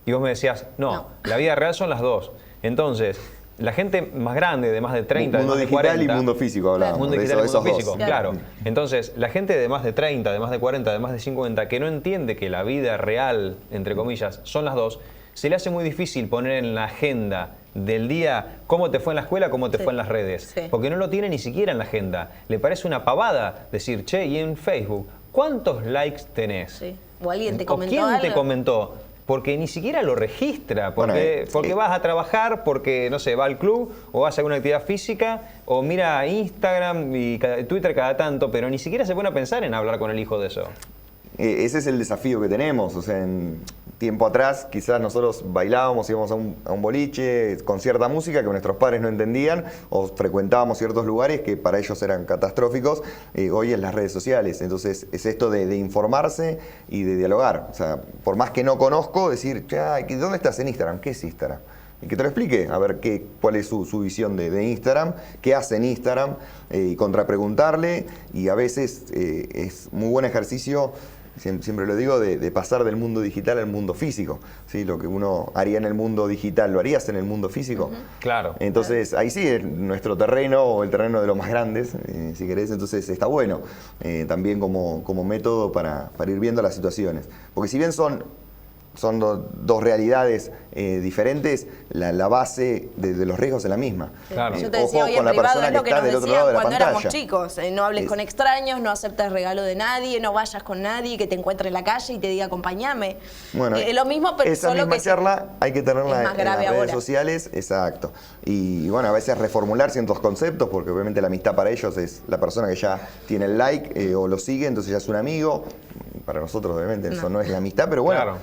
Speaker 1: y vos me decías, no, la vida real son las dos. Entonces, la gente más grande, de más de 30,
Speaker 7: Mundo
Speaker 1: de más de
Speaker 7: digital
Speaker 1: 40...
Speaker 7: y mundo físico hablábamos.
Speaker 1: Mundo
Speaker 7: de
Speaker 1: digital y
Speaker 7: esos
Speaker 1: mundo
Speaker 7: dos.
Speaker 1: físico, claro. Entonces, la gente de más de 30, de más de 40, de más de 50, que no entiende que la vida real, entre comillas, son las dos, se le hace muy difícil poner en la agenda del día cómo te fue en la escuela, cómo te fue en las redes.
Speaker 2: Sí.
Speaker 1: Porque no lo tiene ni siquiera en la agenda. Le parece una pavada decir, che, y en Facebook, ¿cuántos likes tenés?
Speaker 2: Sí. O alguien te
Speaker 1: ¿O
Speaker 2: comentó
Speaker 1: quién te
Speaker 2: algo.
Speaker 1: comentó? Porque ni siquiera lo registra, porque,
Speaker 7: Bueno,
Speaker 1: vas a trabajar, porque, no sé, va al club, o vas a alguna actividad física, o mira Instagram y Twitter cada tanto, pero ni siquiera se pone a pensar en hablar con el hijo de eso.
Speaker 7: Ese es el desafío que tenemos. O sea, en tiempo atrás quizás nosotros bailábamos, íbamos a un boliche con cierta música que nuestros padres no entendían, o frecuentábamos ciertos lugares que para ellos eran catastróficos. Hoy en las redes sociales. Entonces es esto de informarse y de dialogar. O sea, por más que no conozco, decir, ¿dónde estás en Instagram? ¿Qué es Instagram? Y que te lo explique, a ver cuál es su visión de Instagram, qué hace en Instagram, y contrapreguntarle. Y a veces es muy buen ejercicio, siempre lo digo, de pasar del mundo digital al mundo físico. ¿Sí? Lo que uno haría en el mundo digital, ¿lo harías en el mundo físico?
Speaker 1: Claro.
Speaker 7: Entonces, ahí sí, es nuestro terreno, o el terreno de los más grandes, si querés, entonces está bueno. También como método para ir viendo las situaciones. Porque si bien son dos realidades diferentes, la base de los riesgos es la misma.
Speaker 1: Claro.
Speaker 2: Yo te decía
Speaker 7: Ojo
Speaker 2: hoy
Speaker 7: con
Speaker 2: en
Speaker 7: la
Speaker 2: privado,
Speaker 7: persona
Speaker 2: es
Speaker 7: que
Speaker 2: lo que
Speaker 7: está
Speaker 2: nos
Speaker 7: del otro
Speaker 2: decían
Speaker 7: lado de la
Speaker 2: cuando
Speaker 7: pantalla.
Speaker 2: éramos chicos. No hables con extraños, no aceptes regalo de nadie, no vayas con nadie que te encuentre en la calle y te diga acompáñame.
Speaker 7: Bueno,
Speaker 2: lo mismo, pero
Speaker 7: esa
Speaker 2: solo
Speaker 7: misma
Speaker 2: que
Speaker 7: charla hay que tenerla
Speaker 2: es más
Speaker 7: en
Speaker 2: grave
Speaker 7: las redes
Speaker 2: ahora.
Speaker 7: sociales, exacto. Y bueno, a veces reformular ciertos conceptos, porque obviamente la amistad para ellos es la persona que ya tiene el like o lo sigue, entonces ya es un amigo. Para nosotros obviamente eso no es la amistad, pero bueno,
Speaker 1: Claro.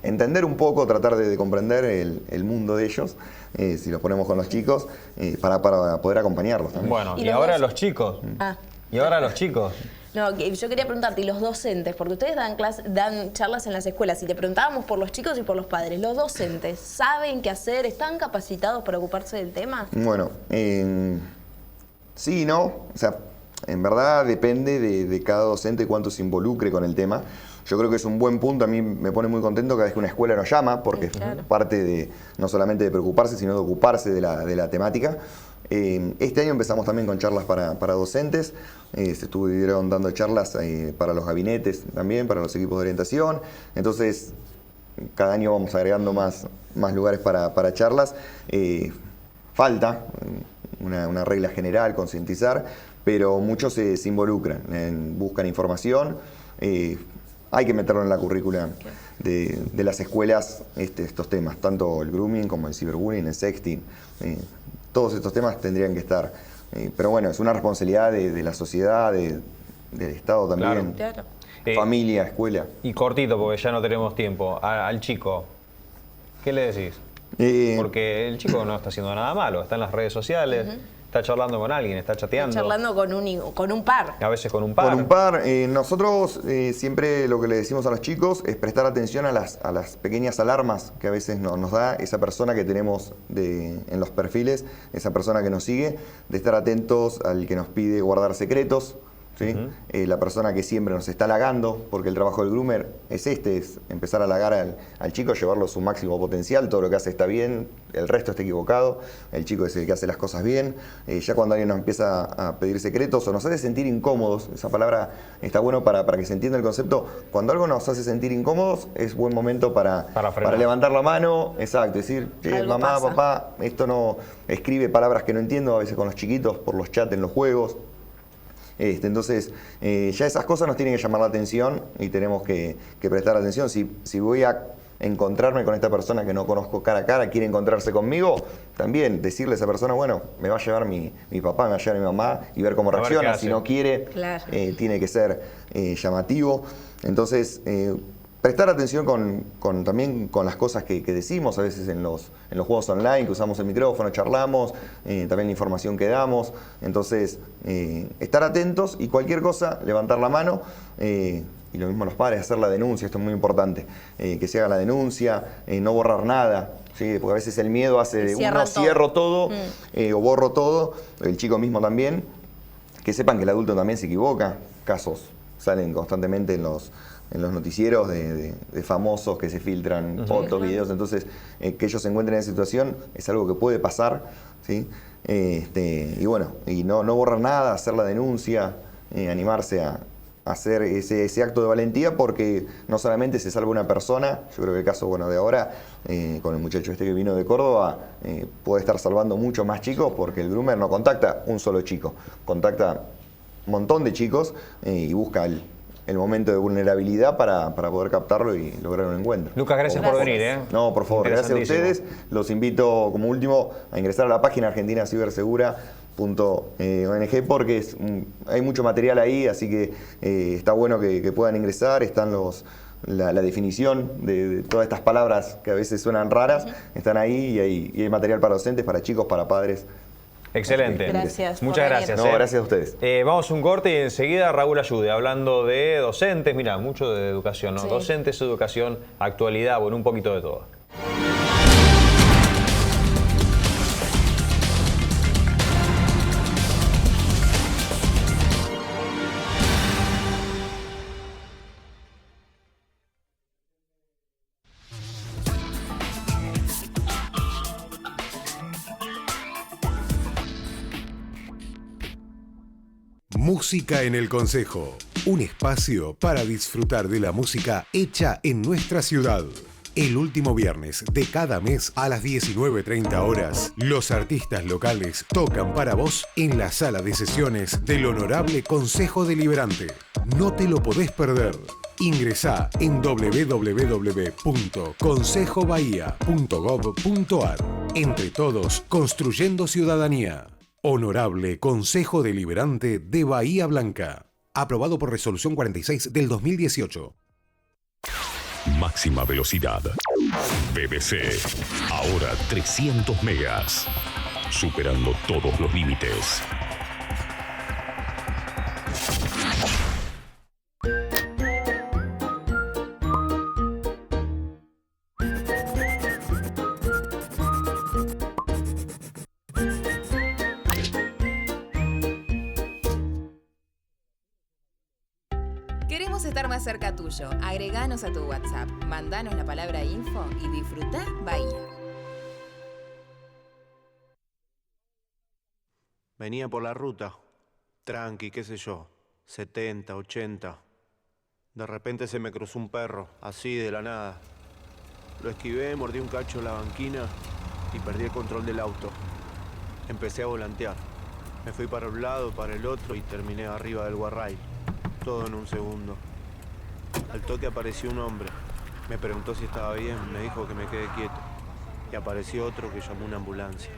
Speaker 7: Entender un poco, tratar de comprender el mundo de ellos, si los ponemos con los chicos, para poder acompañarlos también.
Speaker 1: Bueno,
Speaker 2: ¿Y
Speaker 1: y
Speaker 2: los
Speaker 1: ahora
Speaker 2: dos?
Speaker 1: los chicos.
Speaker 2: Ah.
Speaker 1: Y ahora los chicos.
Speaker 2: No, yo quería preguntarte, y los docentes, porque ustedes dan charlas en las escuelas, y te preguntábamos por los chicos y por los padres, ¿los docentes saben qué hacer? ¿Están capacitados para ocuparse del tema?
Speaker 7: Bueno, sí y no. O sea, en verdad depende de cada docente cuánto se involucre con el tema. Yo creo que es un buen punto. A mí me pone muy contento cada vez que una escuela nos llama, porque
Speaker 2: Claro.
Speaker 7: es parte de no solamente de preocuparse, sino de ocuparse de la temática. Este año empezamos también con charlas para docentes. Se estuvieron dando charlas para los gabinetes también, para los equipos de orientación. Entonces, cada año vamos agregando más lugares para charlas. Falta una regla general, concientizar, pero muchos se involucran, buscan información. Hay que meterlo en la currícula de las escuelas, estos temas, tanto el grooming como el ciberbullying, el sexting. Todos estos temas tendrían que estar. Pero bueno, es una responsabilidad de la sociedad, del Estado también.
Speaker 2: Claro.
Speaker 7: Familia, escuela.
Speaker 1: Y cortito, porque ya no tenemos tiempo. Al chico, ¿qué le decís? Porque el chico no está haciendo nada malo, está en las redes sociales, está charlando con alguien, está chateando.
Speaker 2: Charlando con un par.
Speaker 1: A veces con un par.
Speaker 7: Con un par, nosotros siempre lo que le decimos a los chicos es prestar atención a las pequeñas alarmas que a veces nos da esa persona que tenemos en los perfiles, esa persona que nos sigue, de estar atentos al que nos pide guardar secretos. ¿Sí? La persona que siempre nos está halagando, porque el trabajo del groomer es empezar a halagar al chico, llevarlo a su máximo potencial, todo lo que hace está bien, el resto está equivocado, el chico es el que hace las cosas bien. Ya cuando alguien nos empieza a pedir secretos o nos hace sentir incómodos, esa palabra está bueno para que se entienda el concepto, cuando algo nos hace sentir incómodos es buen momento para levantar la mano, exacto, decir, mamá,
Speaker 2: pasa.
Speaker 7: papá, esto no, escribe palabras que no entiendo, a veces con los chiquitos, por los chats en los juegos. Entonces, ya esas cosas nos tienen que llamar la atención y tenemos que prestar atención. Si voy a encontrarme con esta persona que no conozco cara a cara, quiere encontrarse conmigo, también decirle a esa persona, bueno, me va a llevar mi papá, me va a llevar mi mamá y ver cómo reacciona. Si no quiere,
Speaker 2: Claro.
Speaker 7: tiene que ser llamativo. Entonces, prestar atención también con las cosas que decimos, a veces en los juegos online, que usamos el micrófono, charlamos, también la información que damos. Entonces, estar atentos y cualquier cosa, levantar la mano. Y lo mismo los padres, hacer la denuncia, esto es muy importante, que se haga la denuncia, no borrar nada, ¿sí? Porque a veces el miedo hace de cierro todo o borro todo, el chico mismo también, que sepan que el adulto también se equivoca, casos salen constantemente en los noticieros de famosos que se filtran fotos, videos, entonces que ellos se encuentren en esa situación es algo que puede pasar, ¿sí? Y bueno, y no borrar nada, hacer la denuncia, animarse a hacer ese acto de valentía, porque no solamente se salva una persona, yo creo que el caso de ahora, con el muchacho que vino de Córdoba, puede estar salvando muchos más chicos, porque el groomer no contacta un solo chico, contacta un montón de chicos y busca el momento de vulnerabilidad para poder captarlo y lograr un encuentro.
Speaker 1: Lucas, gracias por venir.
Speaker 7: No, por favor, gracias a ustedes. Los invito, como último, a ingresar a la página argentinacibersegura.ong, porque hay mucho material ahí, así que está bueno que puedan ingresar. Están la definición de todas estas palabras que a veces suenan raras, están ahí y hay material para docentes, para chicos, para padres.
Speaker 1: Excelente.
Speaker 2: Gracias.
Speaker 1: Muchas gracias.
Speaker 7: No, gracias a ustedes.
Speaker 1: Vamos a un corte y enseguida Raúl Ayude, hablando de docentes, mira, mucho de educación, ¿no?
Speaker 2: Sí.
Speaker 1: Docentes, educación, actualidad, bueno, un poquito de todo.
Speaker 5: Música en el Consejo, un espacio para disfrutar de la música hecha en nuestra ciudad. El último viernes de cada mes a las 19:30 horas, los artistas locales tocan para vos en la sala de sesiones del Honorable Consejo Deliberante. No te lo podés perder. Ingresá en www.consejobahía.gov.ar. Entre todos, construyendo ciudadanía. Honorable Consejo Deliberante de Bahía Blanca. Aprobado por Resolución 46 del 2018.
Speaker 6: Máxima velocidad. BBC. Ahora 300 megas. Superando todos los límites.
Speaker 3: Queremos estar más cerca tuyo. Agreganos a tu WhatsApp, mandanos la palabra info y disfrutá Bahía.
Speaker 8: Venía por la ruta, tranqui, qué sé yo, 70, 80. De repente se me cruzó un perro, así de la nada. Lo esquivé, mordí un cacho en la banquina y perdí el control del auto. Empecé a volantear. Me fui para un lado, para el otro y terminé arriba del guarrail. Todo en un segundo. Al toque apareció un hombre. Me preguntó si estaba bien, me dijo que me quede quieto. Y apareció otro que llamó una ambulancia.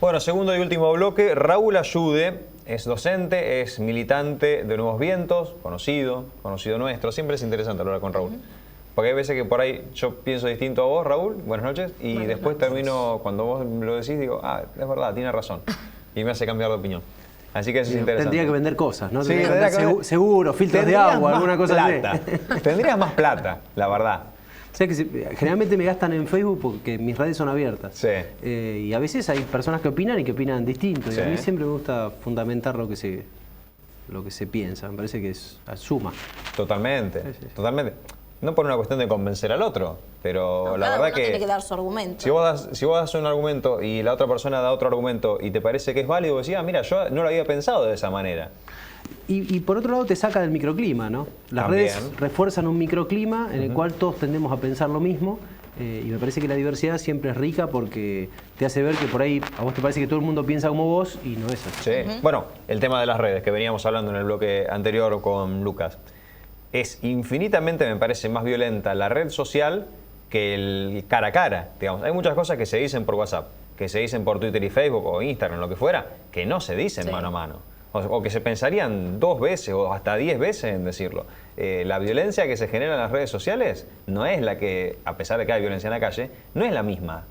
Speaker 1: Bueno, segundo y último bloque, Raúl Ayude es docente, es militante de Nuevos Vientos, conocido nuestro. Siempre es interesante hablar con Raúl. Porque hay veces que por ahí yo pienso distinto a vos, Raúl, buenas noches, y después termino, cuando vos lo decís, digo, es verdad, tiene razón. Y me hace cambiar de opinión. Así que eso es interesante.
Speaker 9: Tendría que vender cosas, ¿no?
Speaker 1: Sí,
Speaker 9: Tendría que vender seguro, filtros de agua, alguna cosa así.
Speaker 1: Tendrías más plata, la verdad.
Speaker 9: O sea que generalmente me gastan en Facebook porque mis redes son abiertas.
Speaker 1: Sí.
Speaker 9: Y a veces hay personas que opinan y que opinan distinto.
Speaker 1: Sí.
Speaker 9: Y a mí siempre me gusta fundamentar lo que se piensa. Me parece que suma.
Speaker 1: Totalmente,
Speaker 9: Sí.
Speaker 1: totalmente. No por una cuestión de convencer al otro, pero
Speaker 2: No,
Speaker 1: la
Speaker 2: cada
Speaker 1: verdad
Speaker 2: uno tiene que dar su argumento.
Speaker 1: si vos das un argumento y la otra persona da otro argumento y te parece que es válido, vos decís, mira, yo no lo había pensado de esa manera.
Speaker 9: Y por otro lado te saca del microclima, ¿no? Las
Speaker 1: También.
Speaker 9: redes refuerzan un microclima en el cual todos tendemos a pensar lo mismo. Y me parece que la diversidad siempre es rica porque te hace ver que por ahí a vos te parece que todo el mundo piensa como vos y no es así.
Speaker 1: Sí. Bueno, el tema de las redes que veníamos hablando en el bloque anterior con Lucas. Es infinitamente, me parece, más violenta la red social que el cara a cara. Digamos, hay muchas cosas que se dicen por WhatsApp, que se dicen por Twitter y Facebook o Instagram, lo que fuera, que no se dicen mano a mano. O que se pensarían 2 veces o hasta 10 veces en decirlo. La violencia que se genera en las redes sociales no es la que, a pesar de que hay violencia en la calle, no es la misma.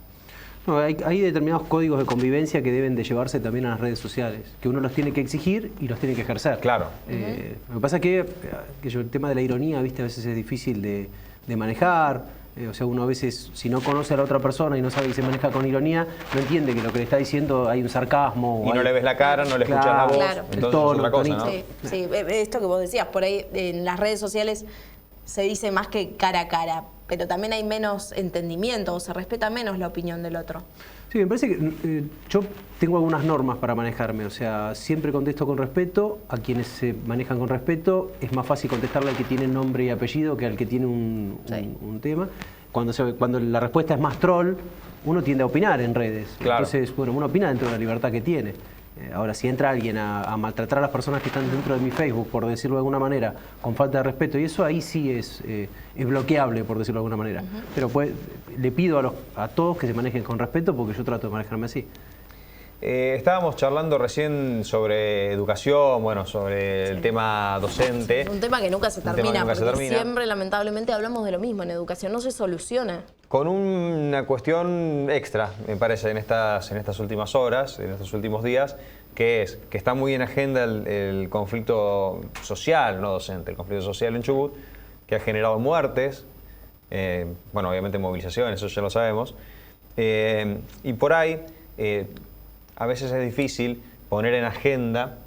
Speaker 9: No, hay determinados códigos de convivencia que deben de llevarse también a las redes sociales, que uno los tiene que exigir y los tiene que ejercer.
Speaker 1: Claro.
Speaker 9: Lo que pasa es que el tema de la ironía, ¿viste? A veces es difícil de manejar. O sea, uno a veces, si no conoce a la otra persona y no sabe que se maneja con ironía, no entiende que lo que le está diciendo hay un sarcasmo.
Speaker 1: Y no le ves la cara, no le escuchas la voz.
Speaker 2: Claro.
Speaker 1: Entonces
Speaker 9: El tono,
Speaker 1: es otra cosa,
Speaker 9: el
Speaker 1: ¿no?
Speaker 9: tonito.
Speaker 2: Sí, esto que vos decías, por ahí en las redes sociales se dice más que cara a cara, pero también hay menos entendimiento o se respeta menos la opinión del otro.
Speaker 9: Sí, me parece que yo tengo algunas normas para manejarme, o sea, siempre contesto con respeto, a quienes se manejan con respeto es más fácil contestarle al que tiene nombre y apellido que al que tiene un tema. Cuando la respuesta es más troll, uno tiende a opinar en redes,
Speaker 1: Claro.
Speaker 9: entonces, bueno, uno opina dentro de la libertad que tiene. Ahora, si entra alguien a maltratar a las personas que están dentro de mi Facebook, por decirlo de alguna manera, con falta de respeto, y eso ahí sí es bloqueable, por decirlo de alguna manera. Pero pues, le pido a todos que se manejen con respeto porque yo trato de manejarme así.
Speaker 1: Estábamos charlando recién sobre educación, bueno, sobre el tema docente.
Speaker 2: Es un tema que nunca se
Speaker 1: Un tema
Speaker 2: termina,
Speaker 1: que nunca se
Speaker 2: porque
Speaker 1: termina.
Speaker 2: siempre lamentablemente hablamos de lo mismo en educación, no se soluciona.
Speaker 1: Con una cuestión extra, me parece, en estas últimas horas, en estos últimos días, que es que está muy en agenda el conflicto social, no docente, el conflicto social en Chubut, que ha generado muertes, bueno, obviamente movilizaciones, eso ya lo sabemos, y por ahí a veces es difícil poner en agenda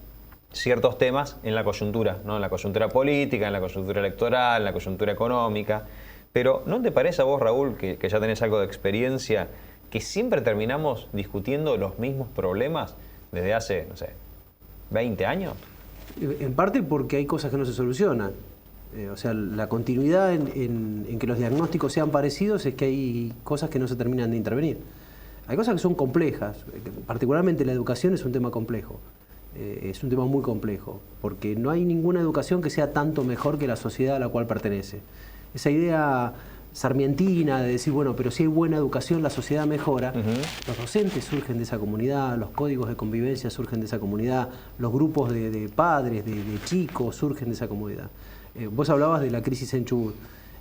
Speaker 1: ciertos temas en la coyuntura, ¿no? En la coyuntura política, en la coyuntura electoral, en la coyuntura económica. Pero ¿no te parece a vos, Raúl, que ya tenés algo de experiencia, que siempre terminamos discutiendo los mismos problemas desde hace, no sé, 20 años?
Speaker 9: En parte porque hay cosas que no se solucionan. O sea, la continuidad en que los diagnósticos sean parecidos es que hay cosas que no se terminan de intervenir. Hay cosas que son complejas, particularmente la educación es un tema complejo. Es un tema muy complejo, porque no hay ninguna educación que sea tanto mejor que la sociedad a la cual pertenece. Esa idea sarmientina de decir, bueno, pero si hay buena educación, la sociedad mejora. Los docentes surgen de esa comunidad, los códigos de convivencia surgen de esa comunidad, los grupos de padres, de chicos surgen de esa comunidad. Vos hablabas de la crisis en Chubut.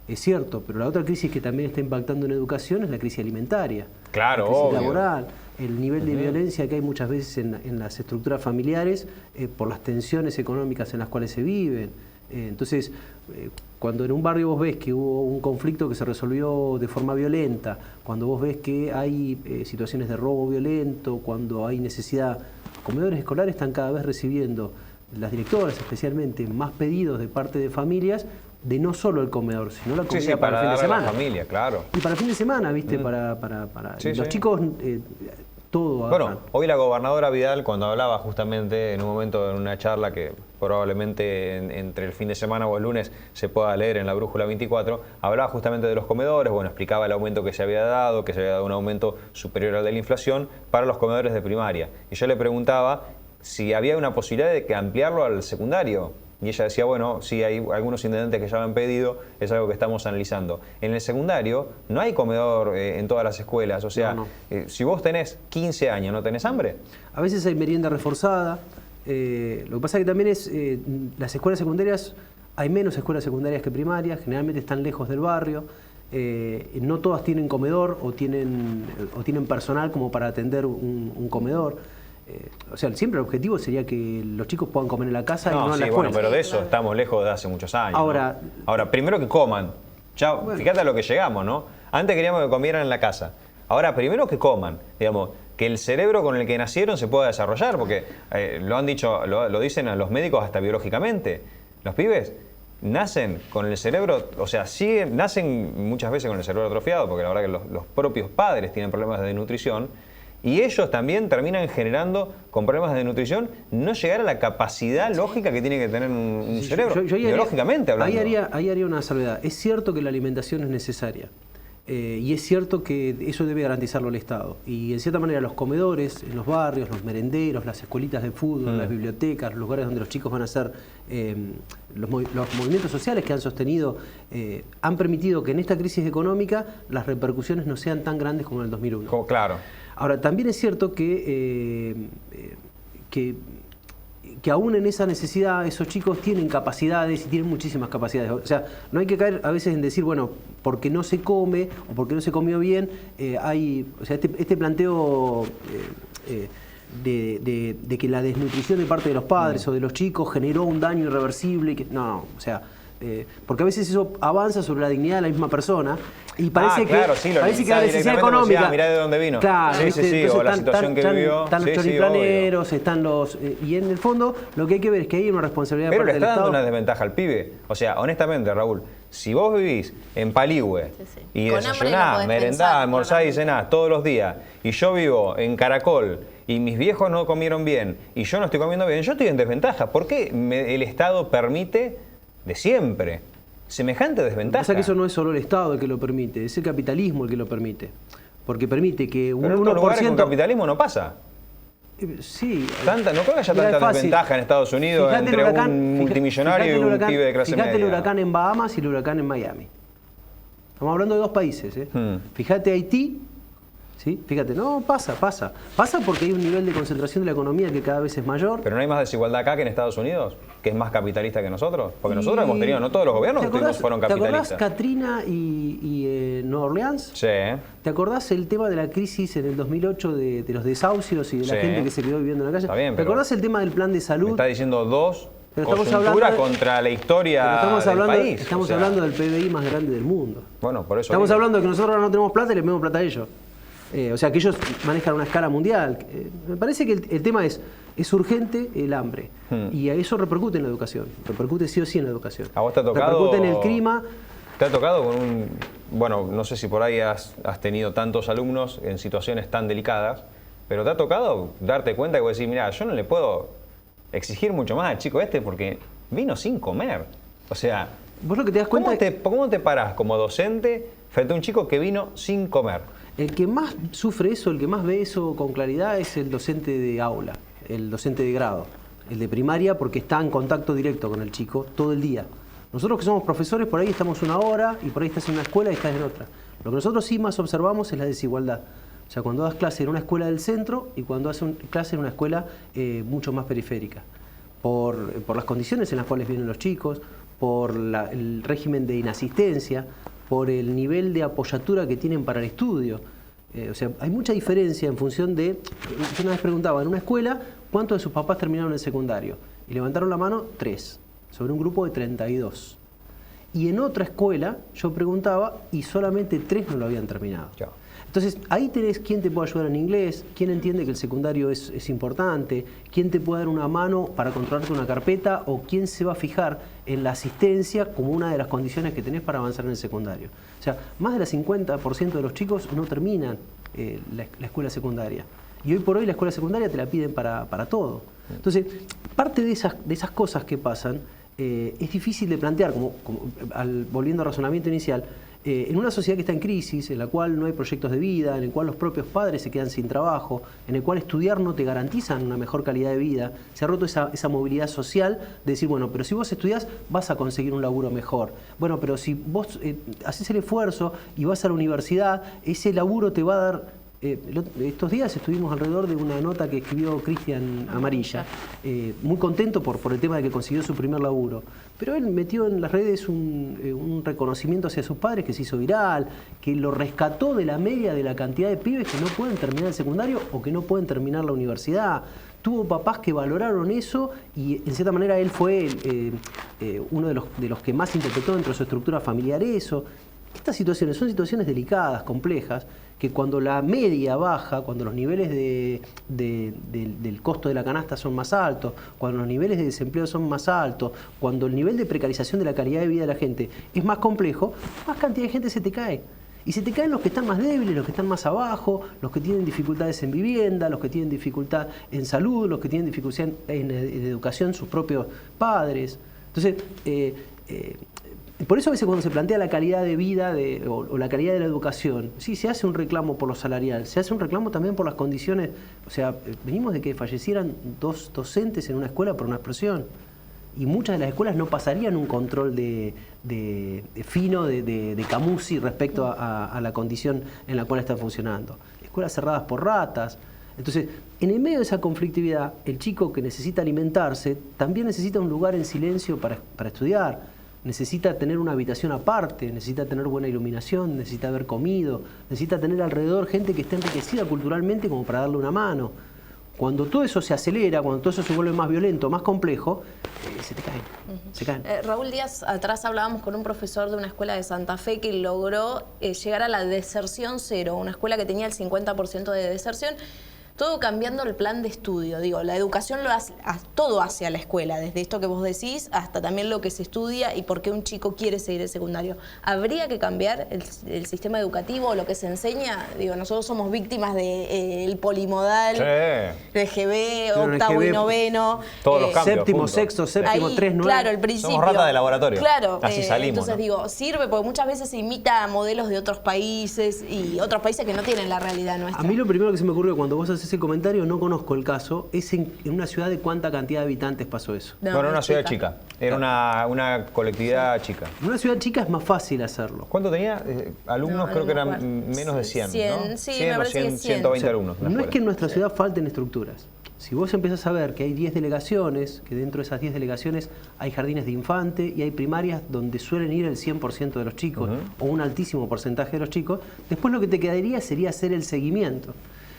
Speaker 9: Es cierto, pero la otra crisis que también está impactando en educación es la crisis alimentaria.
Speaker 1: Claro,
Speaker 9: la crisis
Speaker 1: obvio.
Speaker 9: laboral, el nivel de violencia que hay muchas veces en las estructuras familiares por las tensiones económicas en las cuales se viven. Entonces, cuando en un barrio vos ves que hubo un conflicto que se resolvió de forma violenta, cuando vos ves que hay situaciones de robo violento, cuando hay necesidad, comedores escolares están cada vez recibiendo, las directoras especialmente, más pedidos de parte de familias de no solo el comedor, sino la comida para el fin de
Speaker 1: darle a
Speaker 9: semana.
Speaker 1: la familia, claro.
Speaker 9: Y para el fin de semana, ¿viste?
Speaker 1: Sí,
Speaker 9: los
Speaker 1: sí.
Speaker 9: chicos, todo
Speaker 1: Bueno,
Speaker 9: agarran.
Speaker 1: hoy la gobernadora Vidal, cuando hablaba justamente en un momento, en una charla que probablemente entre el fin de semana o el lunes se pueda leer en la Brújula 24, hablaba justamente de los comedores, bueno, explicaba el aumento que se había dado un aumento superior al de la inflación para los comedores de primaria. Y yo le preguntaba si había una posibilidad de que ampliarlo al secundario. Y ella decía, bueno, sí, hay algunos intendentes que ya lo han pedido, es algo que estamos analizando. En el secundario no hay comedor en todas las escuelas, o sea,
Speaker 9: No.
Speaker 1: Si vos tenés 15 años, ¿no tenés hambre?
Speaker 9: A veces hay merienda reforzada. Lo que pasa que también es, las escuelas secundarias, hay menos escuelas secundarias que primarias, generalmente están lejos del barrio. No todas tienen comedor o tienen personal como para atender un comedor. O sea, siempre el objetivo sería que los chicos puedan comer en la casa y no en la escuela.
Speaker 1: Bueno, pero de eso estamos lejos de hace muchos años.
Speaker 9: Ahora,
Speaker 1: ¿no? Ahora, primero que coman. Ya, fíjate a lo que llegamos, ¿no? Antes queríamos que comieran en la casa. Ahora, primero que coman, digamos, que el cerebro con el que nacieron se pueda desarrollar, porque lo han dicho, lo dicen a los médicos hasta biológicamente. Los pibes nacen con el cerebro, o sea, nacen muchas veces con el cerebro atrofiado, porque la verdad que los propios padres tienen problemas de desnutrición, y ellos también terminan generando, con problemas de desnutrición, no llegar a la capacidad lógica que tiene que tener un cerebro, biológicamente hablando.
Speaker 9: Ahí haría una salvedad. Es cierto que la alimentación es necesaria. Y es cierto que eso debe garantizarlo el Estado. Y en cierta manera los comedores, en los barrios, los merenderos, las escuelitas de fútbol, las bibliotecas, los lugares donde los chicos van a hacer los movimientos sociales que han sostenido, han permitido que en esta crisis económica las repercusiones no sean tan grandes como en el 2001.
Speaker 1: Claro.
Speaker 9: Ahora, también es cierto que aún en esa necesidad esos chicos tienen capacidades y tienen muchísimas capacidades. O sea, no hay que caer a veces en decir, bueno, porque no se come o porque no se comió bien, o sea, este planteo de que la desnutrición de parte de los padres o de los chicos generó un daño irreversible. No, o sea, porque a veces eso avanza sobre la dignidad de la misma persona y parece
Speaker 1: claro,
Speaker 9: que,
Speaker 1: sí,
Speaker 9: parece que la necesidad económica...
Speaker 1: Mirá de dónde vino.
Speaker 9: Claro,
Speaker 1: sí, o la situación que vivió.
Speaker 9: Están los choriplaneros, están los... y en el fondo lo que hay que ver es que hay una responsabilidad
Speaker 1: pero
Speaker 9: parte del Estado.
Speaker 1: Pero le está dando una desventaja al pibe. O sea, honestamente, Raúl, si vos vivís en Paligüe y desayunás, merendás, almorzás y cenás todos los días, y yo vivo en Caracol y mis viejos no comieron bien y yo no estoy comiendo bien, yo estoy en desventaja. ¿Por qué el Estado permite de siempre semejante desventaja?
Speaker 9: O sea que eso no es solo el Estado el que lo permite, es el capitalismo el que lo permite. Porque permite que un 1%...
Speaker 1: Pero en otros lugares con capitalismo no pasa.
Speaker 9: Sí.
Speaker 1: No creo que haya tanta desventaja en Estados Unidos entre un multimillonario y un pibe de clase media.
Speaker 9: Fíjate el huracán en Bahamas y el huracán en Miami. Estamos hablando de dos países. Fíjate Haití. ¿Sí? Fíjate, no, pasa porque hay un nivel de concentración de la economía que cada vez es mayor.
Speaker 1: ¿Pero no hay más desigualdad acá que en Estados Unidos? ¿Que es más capitalista que nosotros? Porque nosotros hemos tenido, no todos los gobiernos fueron capitalistas.
Speaker 9: ¿Te acordás Katrina y Nueva Orleans?
Speaker 1: Sí.
Speaker 9: ¿Te acordás el tema de la crisis en el 2008 de los desahucios y de la gente que se quedó viviendo en la calle?
Speaker 1: Está bien,
Speaker 9: ¿Te acordás el tema del plan de salud?
Speaker 1: Me está diciendo dos
Speaker 9: coyunturas
Speaker 1: contra la historia del país.
Speaker 9: Estamos hablando del PBI más grande del mundo.
Speaker 1: Bueno, por eso
Speaker 9: estamos hablando de que nosotros no tenemos plata y le pedimos plata a ellos. O sea, que ellos manejan una escala mundial. Me parece que el tema es urgente el hambre. Y a eso repercute en la educación. Repercute sí o sí en la educación.
Speaker 1: ¿A vos te ha tocado?
Speaker 9: Repercute en el clima.
Speaker 1: ¿Te ha tocado con un... Bueno, no sé si por ahí has tenido tantos alumnos en situaciones tan delicadas, pero ¿te ha tocado darte cuenta que vos decís, mira, yo no le puedo exigir mucho más al chico este porque vino sin comer? O sea,
Speaker 9: vos lo que te das cuenta
Speaker 1: ¿cómo te parás como docente frente a un chico que vino sin comer?
Speaker 9: El que más sufre eso, el que más ve eso con claridad es el docente de aula, el docente de grado, el de primaria, porque está en contacto directo con el chico todo el día. Nosotros que somos profesores, por ahí estamos una hora y por ahí estás en una escuela y estás en otra. Lo que nosotros sí más observamos es la desigualdad. O sea, cuando das clase en una escuela del centro y cuando das clase en una escuela mucho más periférica. Por las condiciones en las cuales vienen los chicos, por el régimen de inasistencia, por el nivel de apoyatura que tienen para el estudio. O sea, hay mucha diferencia en función de... Yo una vez preguntaba, en una escuela, ¿cuántos de sus papás terminaron el secundario? Y levantaron la mano 3, sobre un grupo de 32. Y en otra escuela, yo preguntaba, y solamente 3 no lo habían terminado.
Speaker 1: Claro.
Speaker 9: Entonces, ahí tenés quién te puede ayudar en inglés, quién entiende que el secundario es importante, quién te puede dar una mano para controlarte una carpeta o quién se va a fijar en la asistencia como una de las condiciones que tenés para avanzar en el secundario. O sea, más del 50% de los chicos no terminan la escuela secundaria. Y hoy por hoy la escuela secundaria te la piden para todo. Entonces, parte de esas cosas que pasan es difícil de plantear, volviendo al razonamiento inicial, en una sociedad que está en crisis, en la cual no hay proyectos de vida, en el cual los propios padres se quedan sin trabajo, en el cual estudiar no te garantizan una mejor calidad de vida, se ha roto esa movilidad social de decir, bueno, pero si vos estudiás vas a conseguir un laburo mejor. Bueno, pero si vos haces el esfuerzo y vas a la universidad, ese laburo te va a dar... estos días estuvimos alrededor de una nota que escribió Cristian Amarilla, muy contento por el tema de que consiguió su primer laburo, pero él metió en las redes un reconocimiento hacia sus padres que se hizo viral, que lo rescató de la media de la cantidad de pibes que no pueden terminar el secundario o que no pueden terminar la universidad. Tuvo papás que valoraron eso y en cierta manera él fue uno de los que más interpretó dentro de su estructura familiar eso. Estas situaciones son situaciones delicadas, complejas, que cuando la media baja, cuando los niveles del costo de la canasta son más altos, cuando los niveles de desempleo son más altos, cuando el nivel de precarización de la calidad de vida de la gente es más complejo, más cantidad de gente se te cae. Y se te caen los que están más débiles, los que están más abajo, los que tienen dificultades en vivienda, los que tienen dificultad en salud, los que tienen dificultad en educación, sus propios padres. Entonces, por eso a veces cuando se plantea la calidad de vida o la calidad de la educación, sí, se hace un reclamo por lo salarial, se hace un reclamo también por las condiciones. O sea, venimos de que fallecieran 2 docentes en una escuela por una explosión. Y muchas de las escuelas no pasarían un control fino de Camusi respecto a la condición en la cual están funcionando. Escuelas cerradas por ratas. Entonces, en el medio de esa conflictividad, el chico que necesita alimentarse también necesita un lugar en silencio para estudiar, necesita tener una habitación aparte, necesita tener buena iluminación, necesita haber comido, necesita tener alrededor gente que esté enriquecida culturalmente como para darle una mano. Cuando todo eso se acelera, cuando todo eso se vuelve más violento, más complejo, se te caen. Se caen.
Speaker 2: Raúl, días atrás hablábamos con un profesor de una escuela de Santa Fe que logró llegar a la deserción cero, una escuela que tenía el 50% de deserción. Todo cambiando el plan de estudio. Digo, la educación lo hace, todo hacia la escuela, desde esto que vos decís hasta también lo que se estudia y por qué un chico quiere seguir el secundario. ¿Habría que cambiar el sistema educativo o lo que se enseña? Digo, nosotros somos víctimas del polimodal, RGB, octavo y noveno.
Speaker 1: Todos los cambios,
Speaker 9: séptimo,
Speaker 1: punto.
Speaker 9: sexto, séptimo,
Speaker 2: Ahí,
Speaker 9: 3, 9.
Speaker 2: Claro, el principio.
Speaker 1: Somos ratas de laboratorio.
Speaker 2: Claro.
Speaker 1: Así salimos.
Speaker 2: Entonces
Speaker 1: ¿no?
Speaker 2: digo, sirve porque muchas veces se imita modelos de otros países y otros países que no tienen la realidad nuestra.
Speaker 9: A mí lo primero que se me ocurrió cuando vos haces ese comentario, no conozco el caso, es en una ciudad de cuánta cantidad de habitantes pasó eso.
Speaker 1: No, era una ciudad chica. Era una colectividad chica.
Speaker 9: En una ciudad chica es más fácil hacerlo.
Speaker 1: ¿Cuánto tenía? Alumnos
Speaker 2: No,
Speaker 1: creo que
Speaker 2: no me
Speaker 1: eran
Speaker 2: acuerdo.
Speaker 1: menos de 100,
Speaker 2: 100,
Speaker 1: ¿no?
Speaker 2: sí,
Speaker 1: 100
Speaker 2: me
Speaker 1: o
Speaker 2: parece que
Speaker 1: 100,
Speaker 2: 100.
Speaker 1: 120 alumnos.
Speaker 9: No es que en nuestra ciudad falten estructuras. Si vos empezás a ver que hay 10 delegaciones, que dentro de esas 10 delegaciones hay jardines de infante y hay primarias donde suelen ir el 100% de los chicos o un altísimo porcentaje de los chicos, después lo que te quedaría sería hacer el seguimiento.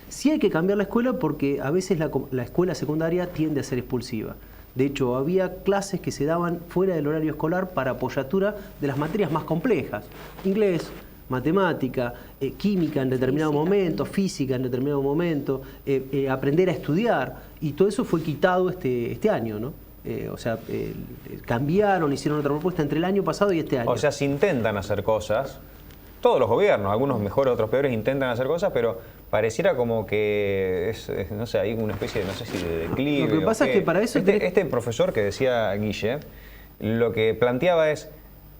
Speaker 9: Sí hay que cambiar la escuela porque a veces la escuela secundaria tiende a ser expulsiva. De hecho, había clases que se daban fuera del horario escolar para apoyatura de las materias más complejas. Inglés, matemática, química en determinado momento, física en determinado momento, aprender a estudiar. Y todo eso fue quitado este año, ¿no? Cambiaron, hicieron otra propuesta entre el año pasado y este año.
Speaker 1: O sea, se intentan hacer cosas. Todos los gobiernos, algunos mejores, otros peores, intentan hacer cosas, pero pareciera como que no sé, hay una especie de, no sé si de declive.
Speaker 9: Lo que pasa es que para eso...
Speaker 1: Este profesor que decía Guille, lo que planteaba es,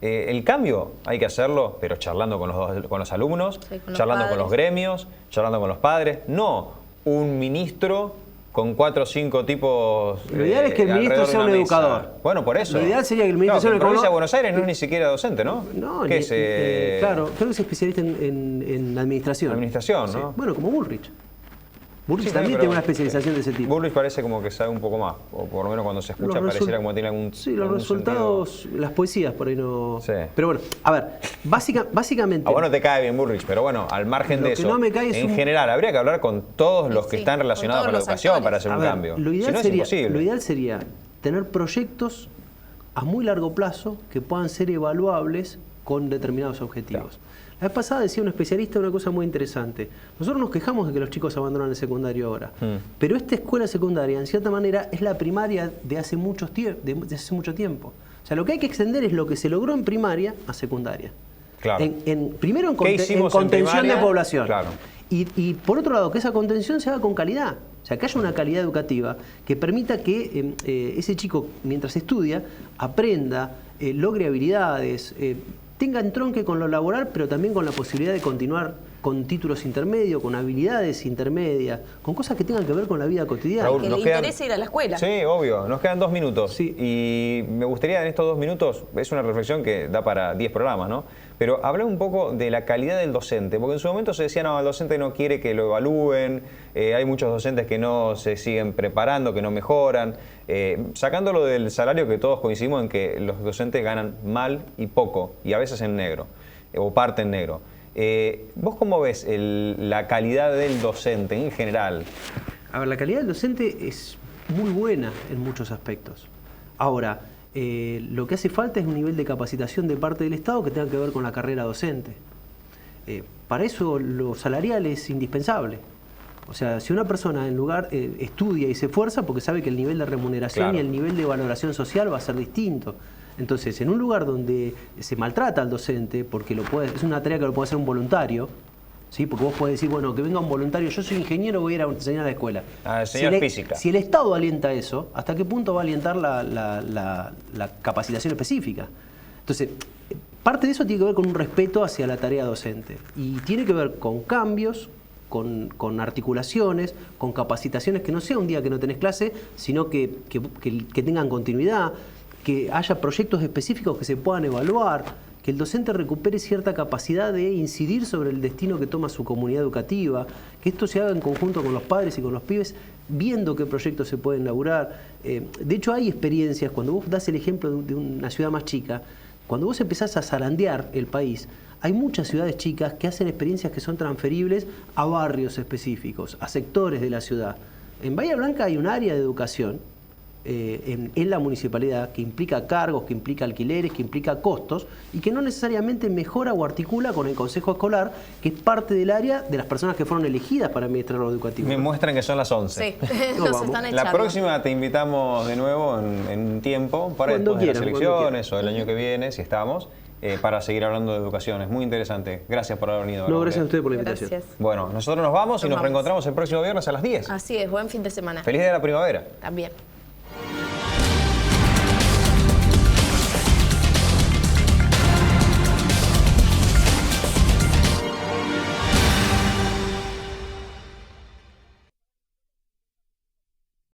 Speaker 1: el cambio hay que hacerlo, pero charlando con los alumnos,
Speaker 2: Sí, con los
Speaker 1: charlando con
Speaker 2: padres.
Speaker 1: los gremios, charlando con los padres, no un ministro con 4 o 5 tipos.
Speaker 9: Lo ideal es que el ministro
Speaker 1: alrededor de
Speaker 9: sea un
Speaker 1: una mesa.
Speaker 9: educador.
Speaker 1: Bueno, por eso.
Speaker 9: Lo ideal sería que el ministro
Speaker 1: Claro,
Speaker 9: sea un
Speaker 1: en provincia de
Speaker 9: educador.
Speaker 1: Buenos Aires no es ni siquiera docente, ¿no?
Speaker 9: No,
Speaker 1: ¿Qué es,
Speaker 9: claro, creo que es especialista en administración.
Speaker 1: Administración,
Speaker 9: Sí.
Speaker 1: ¿no?
Speaker 9: Bueno, como Bullrich. Bullrich
Speaker 1: Sí,
Speaker 9: también
Speaker 1: pero
Speaker 9: tiene una especialización de ese tipo.
Speaker 1: Bullrich parece como que sabe un poco más, o por lo menos cuando se escucha pareciera como tiene algún.
Speaker 9: Sí, los
Speaker 1: algún
Speaker 9: resultados, las poesías por ahí no...
Speaker 1: Sí.
Speaker 9: Pero bueno, a ver, básicamente...
Speaker 1: A vos no te cae bien Bullrich, pero bueno, al margen
Speaker 9: Lo
Speaker 1: de
Speaker 9: que
Speaker 1: eso,
Speaker 9: no me cae es
Speaker 1: en
Speaker 9: un-
Speaker 1: general, habría que hablar con todos los que
Speaker 2: Sí,
Speaker 1: están
Speaker 2: con
Speaker 1: relacionados
Speaker 2: todos
Speaker 1: con la
Speaker 2: los
Speaker 1: educación
Speaker 2: actores.
Speaker 1: para hacer
Speaker 9: A
Speaker 1: un
Speaker 9: ver,
Speaker 1: cambio.
Speaker 9: Lo
Speaker 1: Si
Speaker 9: ideal,
Speaker 1: no, es
Speaker 9: sería,
Speaker 1: imposible.
Speaker 9: lo ideal sería tener proyectos a muy largo plazo que puedan ser evaluables con determinados objetivos. La vez pasada decía un especialista una cosa muy interesante. Nosotros nos quejamos de que los chicos abandonan el secundario ahora, pero esta escuela secundaria, en cierta manera, es la primaria de hace mucho tiempo. O sea, lo que hay que extender es lo que se logró en primaria a secundaria.
Speaker 1: Claro.
Speaker 9: Primero en,
Speaker 1: ¿Qué hicimos en
Speaker 9: contención
Speaker 1: primaria?
Speaker 9: de población.
Speaker 1: Claro.
Speaker 9: Y por otro lado, que esa contención se haga con calidad. O sea, que haya una calidad educativa que permita que ese chico, mientras estudia, aprenda, logre habilidades, tenga entronque con lo laboral, pero también con la posibilidad de continuar con títulos intermedios, con habilidades intermedias, con cosas que tengan que ver con la vida cotidiana.
Speaker 1: Raúl,
Speaker 2: Que
Speaker 1: nos
Speaker 2: le
Speaker 1: quedan-
Speaker 2: interese ir a la escuela.
Speaker 1: Sí, obvio. Nos quedan 2 minutos.
Speaker 9: Sí.
Speaker 1: Y me gustaría en estos 2 minutos, es una reflexión que da para 10 programas, ¿no? Pero hablar un poco de la calidad del docente, porque en su momento se decía, no, el docente no quiere que lo evalúen, hay muchos docentes que no se siguen preparando, que no mejoran. Sacándolo del salario, que todos coincidimos en que los docentes ganan mal y poco, y a veces en negro, o parte en negro. ¿Vos cómo ves la calidad del docente en general?
Speaker 9: A ver, la calidad del docente es muy buena en muchos aspectos. Ahora, Lo que hace falta es un nivel de capacitación de parte del Estado que tenga que ver con la carrera docente. Para eso lo salarial es indispensable. O sea, si una persona en lugar estudia y se esfuerza porque sabe que el nivel de remuneración y el nivel de valoración social va a ser distinto. Entonces, en un lugar donde se maltrata al docente, porque es una tarea que lo puede hacer un voluntario, ¿sí? Porque vos podés decir, bueno, que venga un voluntario, yo soy ingeniero, voy a ir a enseñar a la escuela.
Speaker 1: Enseñar física.
Speaker 9: Si el Estado alienta eso, ¿hasta qué punto va a alientar la capacitación específica? Entonces, parte de eso tiene que ver con un respeto hacia la tarea docente. Y tiene que ver con cambios, con articulaciones, con capacitaciones que no sea un día que no tenés clase, sino que tengan continuidad, que haya proyectos específicos que se puedan evaluar, que el docente recupere cierta capacidad de incidir sobre el destino que toma su comunidad educativa, que esto se haga en conjunto con los padres y con los pibes, viendo qué proyectos se pueden elaborar. De hecho, hay experiencias, cuando vos das el ejemplo de una ciudad más chica, cuando vos empezás a zarandear el país, hay muchas ciudades chicas que hacen experiencias que son transferibles a barrios específicos, a sectores de la ciudad. En Bahía Blanca hay un área de educación en la municipalidad que implica cargos, que implica alquileres, que implica costos y que no necesariamente mejora o articula con el consejo escolar, que es parte del área de las personas que fueron elegidas para administrar lo educativo.
Speaker 1: Me muestran que son las 11.
Speaker 2: Sí, nos están echando.
Speaker 1: La próxima te invitamos de nuevo en un tiempo, para
Speaker 9: Cuando
Speaker 1: después de las
Speaker 9: quieran,
Speaker 1: elecciones o el año que viene, si estamos, para seguir hablando de educación. Es muy interesante. Gracias por haber venido.
Speaker 9: No, gracias a ustedes por la invitación.
Speaker 2: Gracias.
Speaker 1: Bueno, nosotros nos vamos y nos reencontramos el próximo viernes a las 10.
Speaker 2: Así es, buen fin de semana.
Speaker 1: Feliz día de la primavera.
Speaker 2: También.